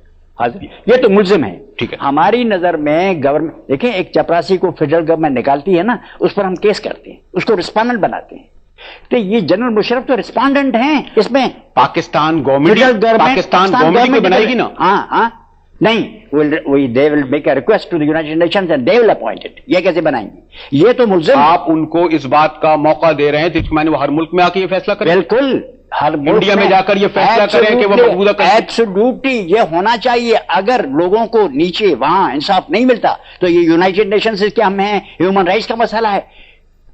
ये तो मुल्जिम है,
ठीक है।
हमारी नजर में गवर्नमेंट, देखें, एक चपरासी को फेडरल गवर्नमेंट निकालती है ना, उस पर हम केस करते हैं, उसको रिस्पॉन्डेंट बनाते हैं। तो ये जनरल मुशर्रफ तो रिस्पॉन्डेंट हैं इसमें।
पाकिस्तान गवर्नमेंट बनाएगी ना?
हाँ, नहीं, they will make a request to the United Nations and they will appoint it। ये कैसे बनाएंगे? ये तो मुल्जिम।
आप उनको इस बात का मौका दे रहे हैं तो मैंने वो हर मुल्क में आके ये फैसला करें?
बिल्कुल, हर
इंडिया में जाकर ये फैसला करें कि वो मौजूदा
एब्सोल्युटली ये होना चाहिए। अगर लोगों को नीचे वहां इंसाफ नहीं मिलता तो ये यूनाइटेड नेशंस के हम हैं, ह्यूमन राइट्स का मसला है,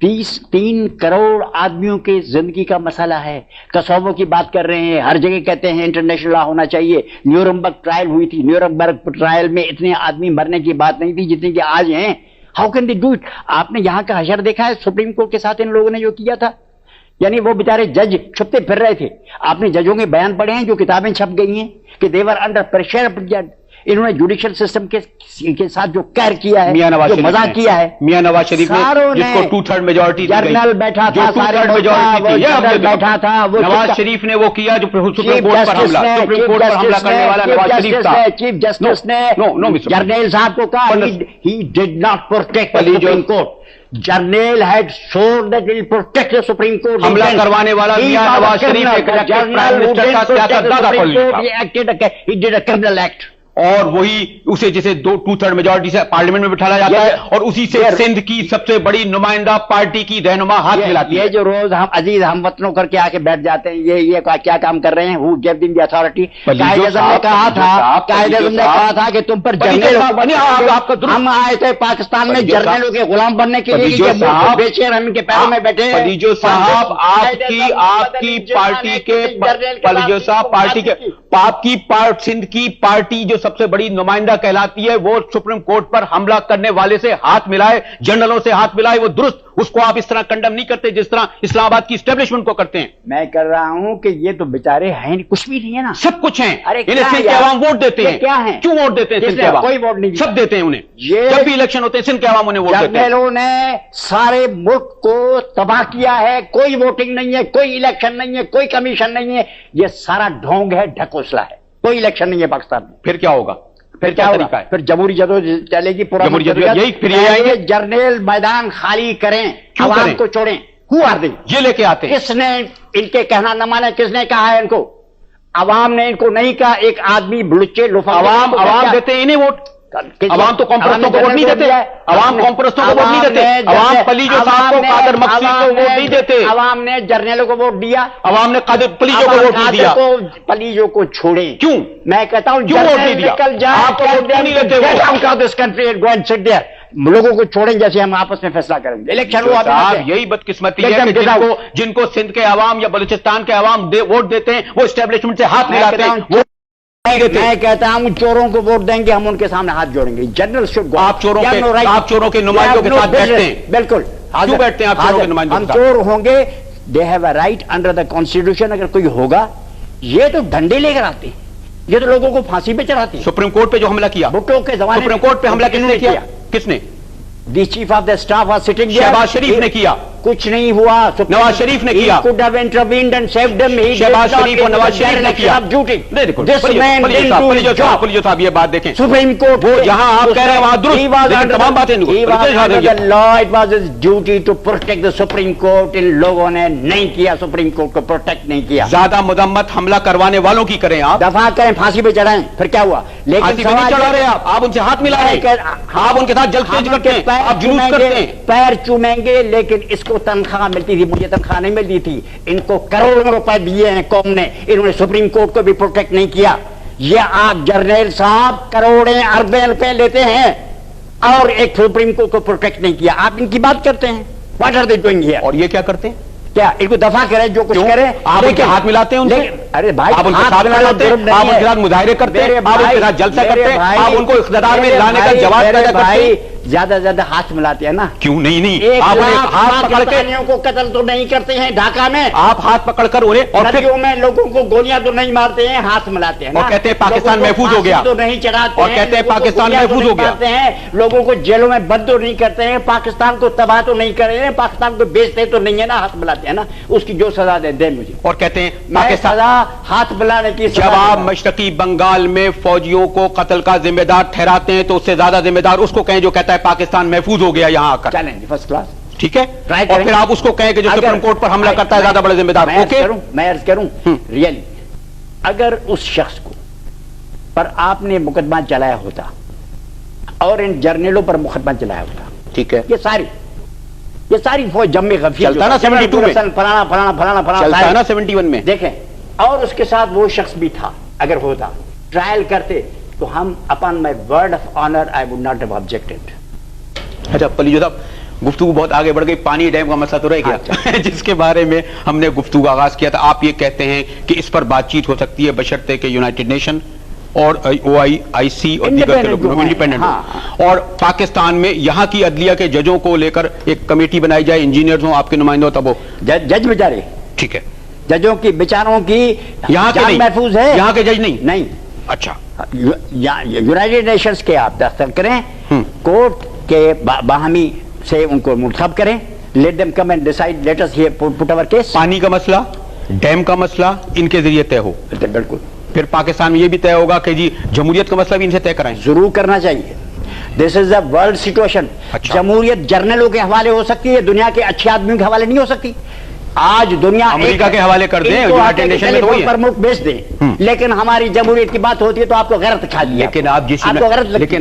3 करोड़ आदमियों की जिंदगी का मसला है। कसौबों की बात कर रहे हैं, हर जगह कहते हैं इंटरनेशनल लॉ होना चाहिए। न्यूरमबर्ग ट्रायल हुई थी, न्यूरमबर्ग ट्रायल में इतने आदमी मरने की बात नहीं थी जितने कि आज हैं। How can they do it? आपने यहाँ का हशर देखा है सुप्रीम कोर्ट के साथ इन लोगों ने जो किया था? यानी वो बेचारे जज छुपते फिर रहे थे। आपने जजों के बयान पढ़े हैं जो किताबें छप गई हैं कि देवर अंडर प्रेशर। इन्होंने जुडिशियल सिस्टम के साथ जो कहर किया है, जो मजाक किया है,
मियां नवाज शरीफ ने जिसको 2/3 मेजॉरिटी
जर्नल बैठा था, बैठा था, वो
नवाज शरीफ ने वो किया जो सुप्रीम कोर्ट पर हमला, सुप्रीम कोर्ट पर हमला करने वाला नवाज शरीफ था।
चीफ जस्टिस ने जर्नल साहब को कहा he did not protect supreme court. Journal had shown that will protect the supreme court. हमला करवाने वाला मियां नवाज शरीफ एक प्राइम मिनिस्टर का सियासतदान था। He acted, he did a criminal act.
और वही उसे जिसे 2/3 मेजॉरिटी से पार्लियामेंट में बिठाया जाता है और उसी से सिंध की सबसे बड़ी नुमाइंदा पार्टी की रहनुमा हाथ मिलाती है।
ये जो रोज हम अजीज हमवतनों करके आके बैठ जाते हैं, ये क्या काम कर रहे हैं? Who give them the authority? Quaid-e-Azam ने कहा था, कायदे-ए-आज़म ने कहा था कि तुम पर जर्नल, हम आए थे पाकिस्तान में जर्नलों के गुलाम बनने के लिए, बेचैन हम इनके पैरों में बैठे।
पलीजो साहब आपकी पार्टी के पलीजो साहब पार्टी के आपकी सिंध की पार्टी जो सबसे बड़ी नुमाइंदा कहलाती है, वो सुप्रीम कोर्ट पर हमला करने वाले से हाथ मिलाए, जनरलों से हाथ मिलाए, वो दुरुस्त, उसको आप इस तरह कंडम नहीं करते जिस तरह इस्लामाबाद की एस्टेब्लिशमेंट को करते हैं।
मैं कर रहा हूं कि ये तो बेचारे हैं, कुछ भी नहीं है ना,
सब कुछ है।
अरे
इन्हें सिंध के अवाम वोट देते हैं।
क्या है?
क्यों वोट देते हैं सिंध के अवाम?
कोई वोट नहीं,
सब देते हैं उन्हें।
ये
जब भी इलेक्शन होते हैं सिंध के अवाम उन्हें वोट देते हैं।
जर्नलों ने सारे मुल्क को तबाह किया है। कोई वोटिंग नहीं है, कोई इलेक्शन नहीं है, कोई कमीशन नहीं है, ये सारा ढोंग है, ढकोसला है। कोई इलेक्शन नहीं है पाकिस्तान में।
फिर क्या होगा? फिर क्या तरीका है?
फिर जमहूरी जदोजहद चलेगी, पूरा
यही फिर ये आएंगे
जर्नल मैदान खाली करें, आवाम को छोड़ें। Who are they?
ये लेके आते हैं।
किसने इनके कहना न माने? किसने कहा है इनको? अवाम ने इनको नहीं कहा। एक आदमी बुलचे
अवाम देते हैं इन्हें वोट। अवाम तो कॉम्प्रेसों को वोट नहीं देते। अवाम कॉम्प्रेसों को वोट नहीं देते। अवाम पलीजो साहब को, कादर मक्सी को वोट नहीं देते।
अवाम ने जर्नलों को वोट दिया।
अवाम ने कादर पलीजो को वोट नहीं दिया।
पलीजो को छोड़े।
क्यों?
मैं कहता हूं
क्यों वोट नहीं दिया?
आप वोट नहीं लेते। लोगों को छोड़ें, जैसे हम आपस में फैसला करेंगे। इलेक्शन हुआ,
यही बदकिस्मती है कि जिनको सिंध के अवाम या बलूचिस्तान के अवाम वोट देते हैं, वो एस्टेब्लिशमेंट से हाथ मिलाते हैं।
मैं कहता हूं चोरों को वोट देंगे, हम उनके सामने हाथ जोड़ेंगे। General should go.
आप चोरों के नुमाइंदों के साथ बैठते हैं।
बिल्कुल।
क्यों बैठते हैं आप चोरों के नुमाइंदों के साथ?
हम चोर होंगे, they have a right under the constitution. अगर कोई होगा, ये तो डंडे लेकर आते हैं, ये तो लोगों को फांसी पे चढ़ाते हैं।
सुप्रीम कोर्ट पे जो हमला किया,
भुट्टो के जमाने,
सुप्रीम कोर्ट पे हमला किसने किया? किसने?
The chief of the staff was sitting there.
Shahbaz Sharif ने किया।
कुछ नहीं हुआ।
नवाज शरीफ ने किया।
Could have intervened and saved him.
Shahbaz Sharif और नवाज शरीफ ने किया। पुलिस साहब ये बात देखें,
सुप्रीम कोर्ट
वो जहां आप कह रहे हैं वहां दुरुस्त, लेकिन तमाम बातें
law, it was his duty to protect the supreme court. इन लोगों ने नहीं किया, सुप्रीम कोर्ट को प्रोटेक्ट नहीं किया।
ज्यादा मदम्मत हमला करवाने वालों की करें, आप
दफा करें, फांसी पे चढ़ाएं, फिर क्या हुआ? लेकिन
चढ़ा रहे आप उनसे हाथ मिला रहे हैं, आप उनके साथ जल्द करते हैं, आप जुलूस करते हैं,
पैर चूमेंगे। लेकिन इसको तनख्वाह मिलती थी, मुझे तनख्वाह नहीं मिलती थी। इनको करोड़ों रुपए दिए हैं कौम ने, इन्होंने सुप्रीम कोर्ट को भी प्रोटेक्ट नहीं किया। ये आप जर्नल साहब करोड़ों अरबे रुपए लेते हैं और एक सुप्रीम कोर्ट को प्रोटेक्ट नहीं किया। आप इनकी बात करते हैं। What are they doing here?
और ये क्या करते हैं?
क्या इनको दफा करें, जो कुछ करें?
आप उनके हाथ मिलाते हैं उनसे?
अरे भाई,
आप उनके साथ मिलाते हैं, आप उनके साथ मुजाहिरे करते हैं, आप उनके साथ जलसा करते हैं, आप उनको इख्तियार में लाने का जवाब पैदा करते हैं। ज्यादा से ज्यादा हाथ मिलाते हैं ना? क्यों नहीं? आप हाथ पकड़ के
को कत्ल तो नहीं करते हैं ढाका में?
आप हाथ पकड़कर उन्हें और
नदियों में लोगों को गोलियां तो नहीं मारते हैं, हाथ मिलाते हैं
और कहते हैं पाकिस्तान महफूज हो गया,
तो नहीं चढ़ाते
और कहते हैं पाकिस्तान महफूज हो गया,
लोगों को जेलों में बंद तो नहीं करते हैं, पाकिस्तान को तबाह तो नहीं कर रहे हैं, पाकिस्तान को बेचते तो नहीं है ना, हाथ मिलाते हैं ना? उसकी जो सजा दे मुझे।
और कहते हैं
पाकिस्तान सजा हाथ मिलाने की।
जब आप मशरकी बंगाल में फौजियों को कत्ल का जिम्मेदार ठहराते हैं, तो उससे ज्यादा जिम्मेदार उसको कहें जो कहता है पाकिस्तान महफूज हो गया यहां आकर।
चलेंगे फर्स्ट क्लास,
ठीक है। और फिर आप उसको कहें कि जो सुप्रीम कोर्ट पर हमला करता है ज्यादा बड़े जिम्मेदार। ओके,
मैं अर्ज करूं रियली, अगर उस शख्स को पर आपने मुकदमा चलाया होता और इन जर्नलों पर मुकदमा चलाया होता,
ठीक है,
ये सारी फौज जम्मे गफीर
चलता ना 72 में,
फलाना
चलता ना 71 में,
देखें। और उसके साथ वो शख्स भी था, अगर होता ट्रायल करते तो हम upon my word of honour I would not have objected.
अच्छा पलीजो साहब, गुफ्तगू बहुत आगे बढ़ गई, पानी डैम का मसला तो रह गया जिसके बारे में हमने गुफ्तगू आगाज किया था। आप ये कहते हैं कि इस पर बातचीत हो सकती है बशर्ते कि यूनाइटेड नेशन اور OIC اور دیگر کے لوگ انڈیپینڈنٹ ہوں، اور پاکستان میں یہاں کی عدلیہ کے ججوں کو لے کر ایک کمیٹی بنائی جائے، انجینئرز ہوں آپ کے نمائندے، تب وہ
جج بیچارے،
ٹھیک ہے،
ججوں کی بیچاروں کی
یہاں کے نہیں
محفوظ ہے،
یہاں کے جج نہیں، اچھا
یونائٹڈ نیشنز کے آپ دستخط کریں، کورٹ کے باہمی سے ان کو منتخب کریں، let them come and decide, let us hear put our case.
پانی کا مسئلہ، ڈیم کا مسئلہ ان کے ذریعے طے ہو،
بالکل.
پھر پاکستان میں یہ بھی طے ہوگا کہ جی جمہوریت کا مسئلہ بھی ان سے طے کرائیں،
ضرور کرنا چاہیے. دس از دا ورلڈ سچویشن. جمہوریت جرنلوں کے حوالے ہو سکتی ہے، دنیا کے اچھے آدمیوں کے حوالے نہیں ہو سکتی. آج دنیا
امریکہ کے حوالے کر دیں، یونائٹڈ نیشن میں تو وہی ہے،
پر ملک بیچ دیں، لیکن ہماری جمہوریت کی بات ہوتی ہے تو آپ کو غیرت کھا دیا.
لیکن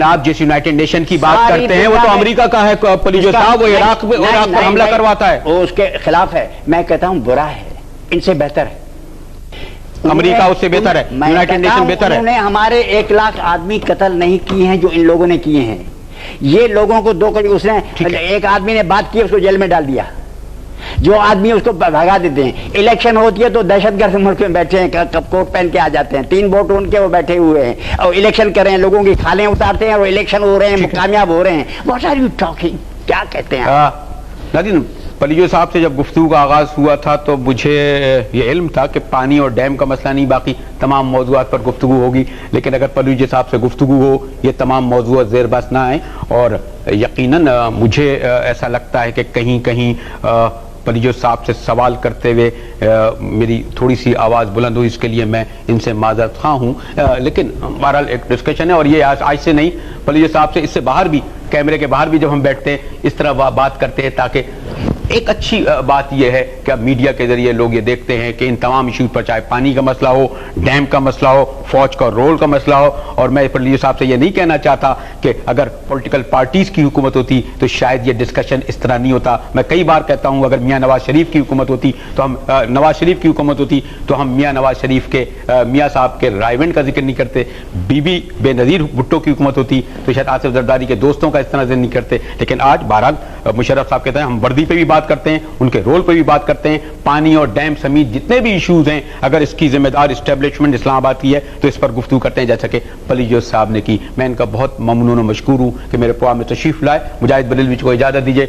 آپ جس یونائٹڈ نیشن کی بات کرتے ہیں وہ تو امریکہ کا ہے، پولیجو صاحب، وہ عراق پر حملہ کرواتا ہے،
وہ اس کے خلاف ہے. میں کہتا ہوں برا ہے، ان سے بہتر ہے.
امریکہ اس سے بہتر ہے، یونائٹڈ نیشن بہتر ہے.
انہوں نے ہمارے 1 لاکھ آدمی قتل نہیں کیے ہیں جو ان لوگوں نے کیے ہیں. یہ لوگوں کو اس نے ایک آدمی نے بات کی، اس کو جیل میں ڈال دیا. جو آدمی اس کو بھگا دیتے ہیں. الیکشن ہوتی ہے تو دہشت گرد ملک میں بیٹھے ہیں، کوٹ پہن کے آ جاتے ہیں، 3 ووٹ ان کے وہ بیٹھے ہوئے ہیں اور الیکشن کر رہے ہیں، لوگوں کی کھالیں اتارتے ہیں اور الیکشن ہو رہے ہیں، کامیاب ہو رہے ہیں. What are you talking? کیا کہتے ہیں
نادین؟ پلیجو صاحب سے جب گفتگو کا آغاز ہوا تھا تو مجھے یہ علم تھا کہ پانی اور ڈیم کا مسئلہ نہیں، باقی تمام موضوعات پر گفتگو ہوگی، لیکن اگر پلیجو صاحب سے گفتگو ہو یہ تمام موضوعات زیر بحث نہ آئیں. اور یقیناً مجھے ایسا لگتا ہے کہ کہیں کہیں پلیجو صاحب سے سوال کرتے ہوئے میری تھوڑی سی آواز بلند ہوئی، اس کے لیے میں ان سے معذرت خواہ ہوں. لیکن بہرحال ایک ڈسکشن ہے، اور یہ آج سے نہیں، پلیجو صاحب سے اس سے باہر بھی، کیمرے کے باہر بھی جب ہم بیٹھتے ہیں اس طرح بات کرتے ہیں، تاکہ ایک اچھی بات یہ ہے کہ اب میڈیا کے ذریعے لوگ یہ دیکھتے ہیں کہ ان تمام ایشوز پر، چاہے پانی کا مسئلہ ہو، ڈیم کا مسئلہ ہو، فوج کا رول کا مسئلہ ہو. اور میں پلیجو صاحب سے یہ نہیں کہنا چاہتا کہ اگر پولیٹیکل پارٹیز کی حکومت ہوتی تو شاید یہ ڈسکشن اس طرح نہیں ہوتا. میں کئی بار کہتا ہوں اگر میاں نواز شریف کی حکومت ہوتی تو ہم میاں نواز شریف کے میاں صاحب کے رائیونڈ کا ذکر نہیں کرتے. بی بی بے نظیر بھٹو کی حکومت ہوتی تو شاید آصف زرداری کے دوستوں کا اس طرح ذکر نہیں کرتے. لیکن آج بہرحال مشرف صاحب کہتے ہیں ہم وردی پہ بھی بات کرتے ہیں، ان کے رول پہ بھی بات کرتے ہیں، پانی اور ڈیم سمیت جتنے بھی ایشوز ہیں اگر اس کی ذمہ دار اسٹیبلشمنٹ اسلام آباد کی ہے تو اس پر گفتگو کرتے ہیں، جیسا کہ پلیجو صاحب نے کی. میں ان کا بہت ممنون و مشکور ہوں کہ میرے پروگرام میں تشریف لائے. مجاہد بریلوی کو اجازت دیجیے.